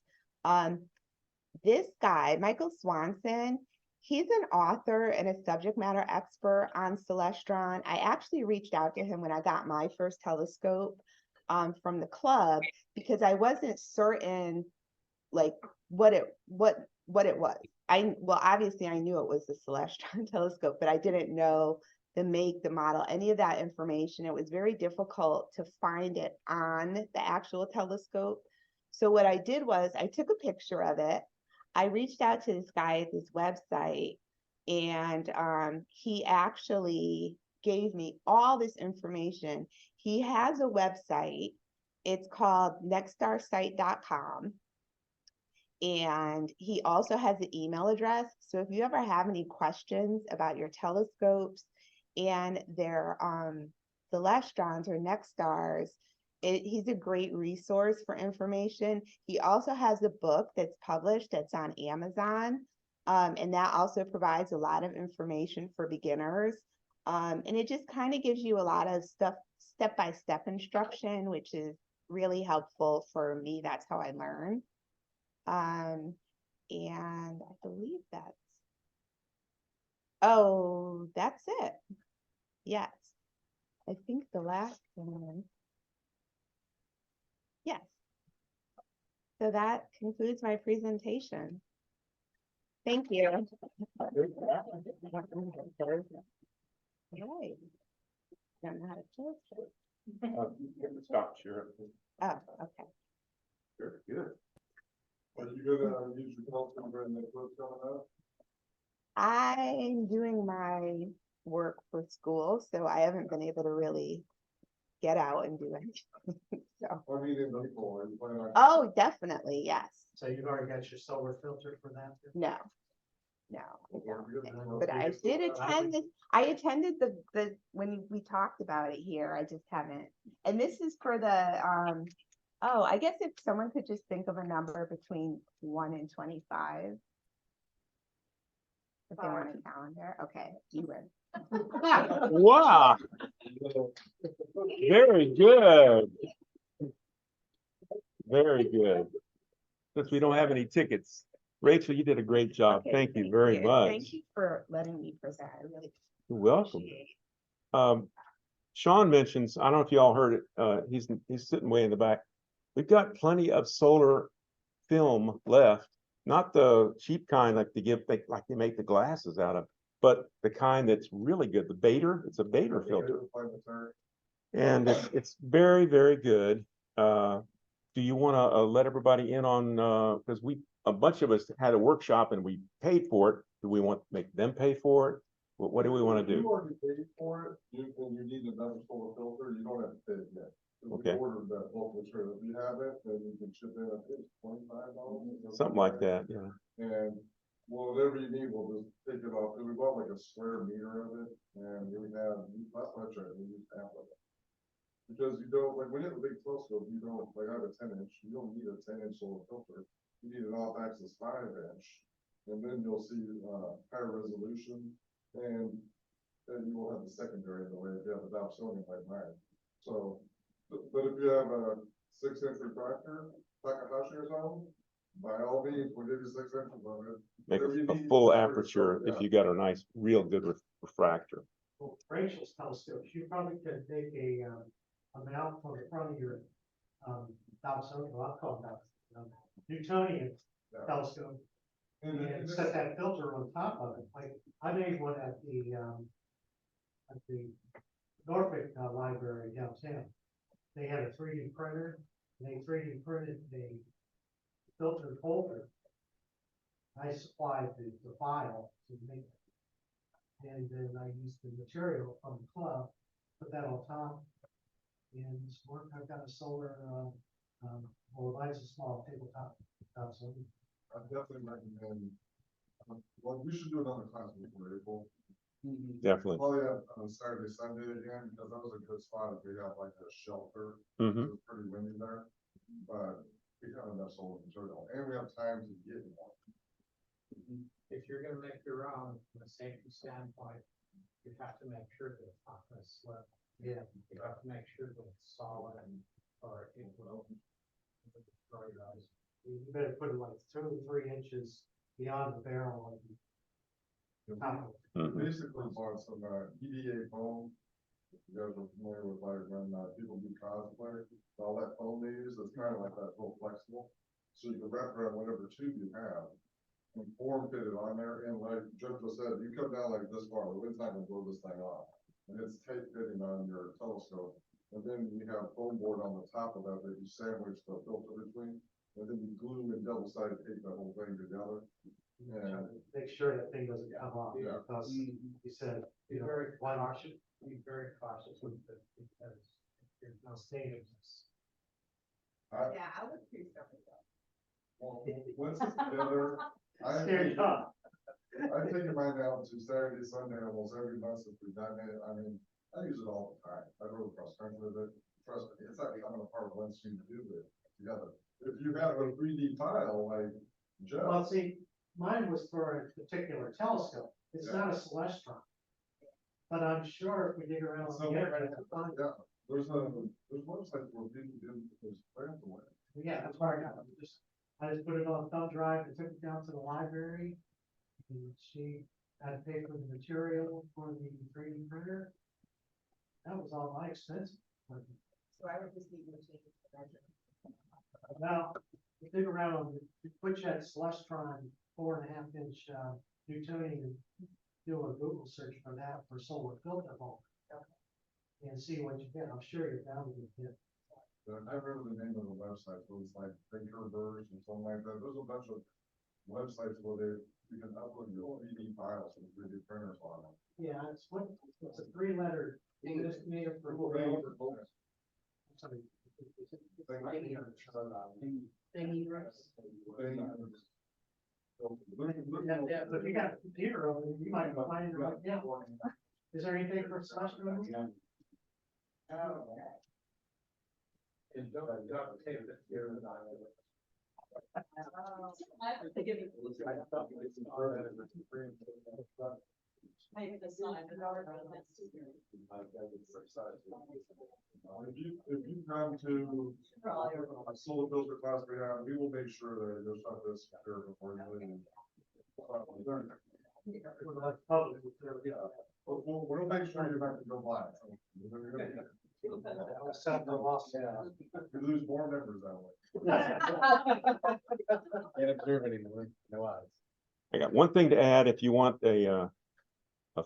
This guy, Michael Swanson, he's an author and a subject matter expert on Celestron. I actually reached out to him when I got my first telescope from the club because I wasn't certain like what it was. Well, obviously I knew it was the Celestron telescope, but I didn't know the make, the model, any of that information. It was very difficult to find it on the actual telescope. So what I did was I took a picture of it. I reached out to this guy at this website and he actually gave me all this information. He has a website. It's called nextstarsite.com. And he also has an email address. So if you ever have any questions about your telescopes and their Celestrons or Nexstars, he's a great resource for information. He also has a book that's published that's on Amazon. And that also provides a lot of information for beginners. And it just kind of gives you a lot of stuff, step-by-step instruction, which is really helpful for me. That's how I learn. And I believe that's it. Yes. I think the last one. Yes. So that concludes my presentation. Thank you. Right. Don't know how to close it. Stop share. Oh, okay. Very good. Are you gonna use your telescope during the eclipse coming up? I'm doing my work for school, so I haven't been able to really get out and do anything. So. I mean, in people, are you planning on? Oh, definitely, yes. So you've already got your solar filter for that? No, I don't. But I did attend this. I attended the when we talked about it here. I just haven't. And this is for the oh, I guess if someone could just think of a number between 1 and 25. If they want a calendar, okay, you win. Wow. Very good. Very good. Since we don't have any tickets. Rachel, you did a great job. Okay, Thank you very much. Thank you for letting me present. I really You're welcome. appreciate Sean mentions, I don't know if y'all heard it, he's sitting way in the back. We've got plenty of solar film left, not the cheap kind like they make the glasses out of, but the kind that's really good. The Bader, it's a Bader filter. And it's very, very good. Do you want to let everybody in on, because a bunch of us had a workshop and we paid for it. Do we want to make them pay for it? What do we want to do? You already paid for it, and you need another solar filter, you don't have to pay it yet. Okay. We ordered that bulk material. If you have it, then you can ship it, I think it's $25. Something like that, yeah. And whatever you need, we'll just take it off, because we bought like a square meter of it, and we have, not much of it, we use half of it. Because you don't, like, when you have a big telescope, you don't, like, I have a 10-inch, you don't need a 10-inch solar filter. You need an off-axis 5-inch, and then you'll see higher resolution, and then you will have the secondary in the way if you have a Dobsonian like mine. So, but if you have a 6-inch refractor, Takahashi or something, by all means, we'll give you 6 inches of it. Make Whatever you a need, full yeah. aperture if you got a nice, real good refractor. Well, Rachel's telescope, you probably could make a mount on the front of your Dobsonian, well, I'll call it Newtonian telescope. And set that filter on top of it. Like I made one at the Norfolk Library downtown. they had a 3D printer, and they 3D printed the filter holder. I supplied the file to make it. And then I used the material from the club, put that on top. And it's worked. I've got a solar, well, mine's a small tabletop. So I definitely recommend, well, we should do another class before April. Definitely. Probably on Saturday, Sunday again, because that was a good spot if we have like a shelter. Mhm. It's pretty windy there, but we have enough solar material and we have time to get one. If you're gonna make your own, from a safety standpoint, you have to make sure that it's not gonna slip. yeah, You have to make sure that it's solid and, or it will destroy your eyes. you better put it like 2 or 3 inches beyond the barrel of the top. Mhm. Basically bought some BBAA foam. You guys are familiar with like when people do cosplay, all that foam they use, it's kind of like that, real flexible. So you can wrap around whatever tube you have. And form fit it on there, and like Joe just said, you come down like this far, the wind's not gonna blow this thing off. And it's tight fitting on your telescope. And then you have foam board on the top of that you sandwich the filter between. And then you glue and double sided tape that whole thing together. And Make sure that thing doesn't come off, Yeah. because you said, Be you know, very why not? cautious, be very cautious with it, because there's no stages. Yeah, I would do something. well, once it's together, Scare you off. I've taken mine out to Saturday, Sunday, almost every month since we've done it. I mean, I use it all the time. I rode cross country with it. Trust me, it's not coming apart once you do it together. If you have a 3D tile like Well, Joe, see, mine was for a particular telescope. It's not a Celestron. But I'm sure if we dig around on the internet, we'll find it. yeah, there's websites where people do those plans away. Yeah, that's where I got it. I just put it on a thumb drive and took it down to the library. And she had to pay for the material for the 3D printer. That was all my expense. So I would just need to change the measure. Now, you dig around on the Twitchet Celestron 4.5-inch Newtonian, do a Google search for that for solar filter bulb. And see what you get. I'm sure you're bound to get. But I remember the name of the website, it was like Thinkerverse or something like that. There's a bunch of websites where you can upload your 3D files and 3D printers on them. Yeah, it's a 3-letter estimator for. Sorry. Yeah, but if you got a computer over there, you might find it right now. Is there anything for Celestron? And don't tape it here. Maybe the sign, the dark. If you come to a solar filter class we have, we will make sure that there's not this secure before you leave. We'll make sure you're not gonna go blind. You lose more members that way. Can't observe anymore, no eyes. I got one thing to add. If you want a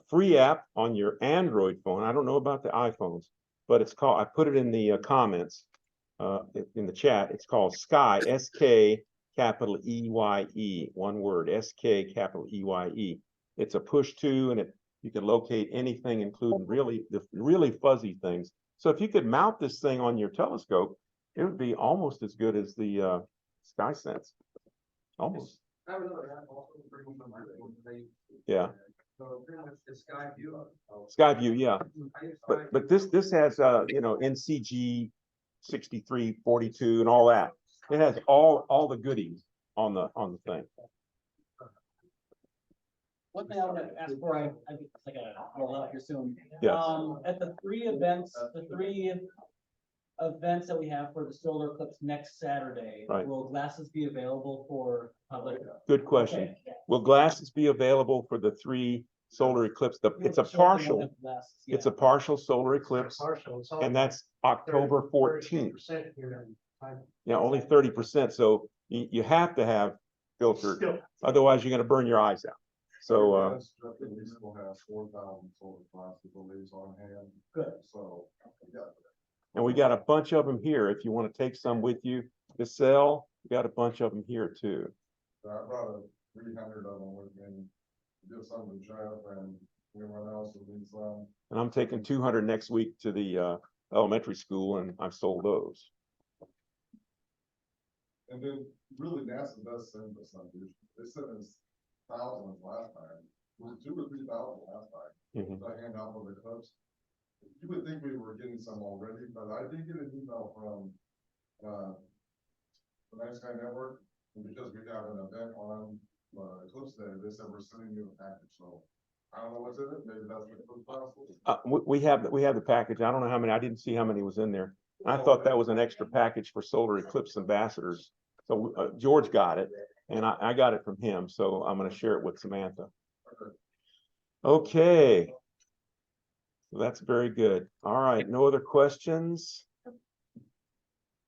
free app on your Android phone, I don't know about the iPhones, but it's called, I put it in the comments, in the chat. It's called Sky, SK capital EYE, one word, SK capital EYE. It's a push to, and you can locate anything, including the really fuzzy things. So if you could mount this thing on your telescope, it would be almost as good as the SkySense. Almost. I have another app also bring them Yeah. So pretty much the Sky View. Skyview, yeah. I use But this has NCG 6342 and all that. It has all the goodies on the thing. One thing I want to ask for, I think it's like a roll out here soon. Yes. At the three events that we have for the solar eclipse next Saturday, Right. will glasses be available for public? Good question. Okay. Will glasses be available for the 3 solar eclipse? It's a partial. It's a partial solar eclipse, Partial, it's all and that's October 14th. 30% here. Yeah, only 30%. So you have to have filtered, Still, otherwise you're going to burn your eyes out. So We still have 4,000 solar classes released on hand. Good. So, yeah. And we got a bunch of them here. If you want to take some with you to sell, we got a bunch of them here too. So I brought 300 of them with me, just some to try up and everyone else will need some. And I'm taking 200 next week to the elementary school, and I've sold those. And then really NASA does send us some, they sent us thousands last time, it was 2,000 or 3,000 last time. Mhm. So I hand out for the clips. You would think we were getting some already, but I did get an email from, the Night Sky Network, and because we have an event on, Eclipse Day, they said we're sending you a package, so. I don't know what's in it, maybe that's what it's possible. We have the package. I don't know how many. I didn't see how many was in there. I thought that was an extra package for Solar Eclipse ambassadors. So George got it, and I got it from him. So I'm going to share it with Samantha. Okay. So that's very good. All right. No other questions?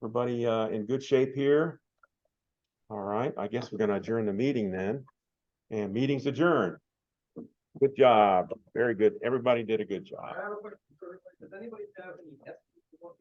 Everybody in good shape here? All right. I guess we're going to adjourn the meeting then. And meeting's adjourned. Good job. Very good. Everybody did a good job. I have a question. Does anybody have any estimates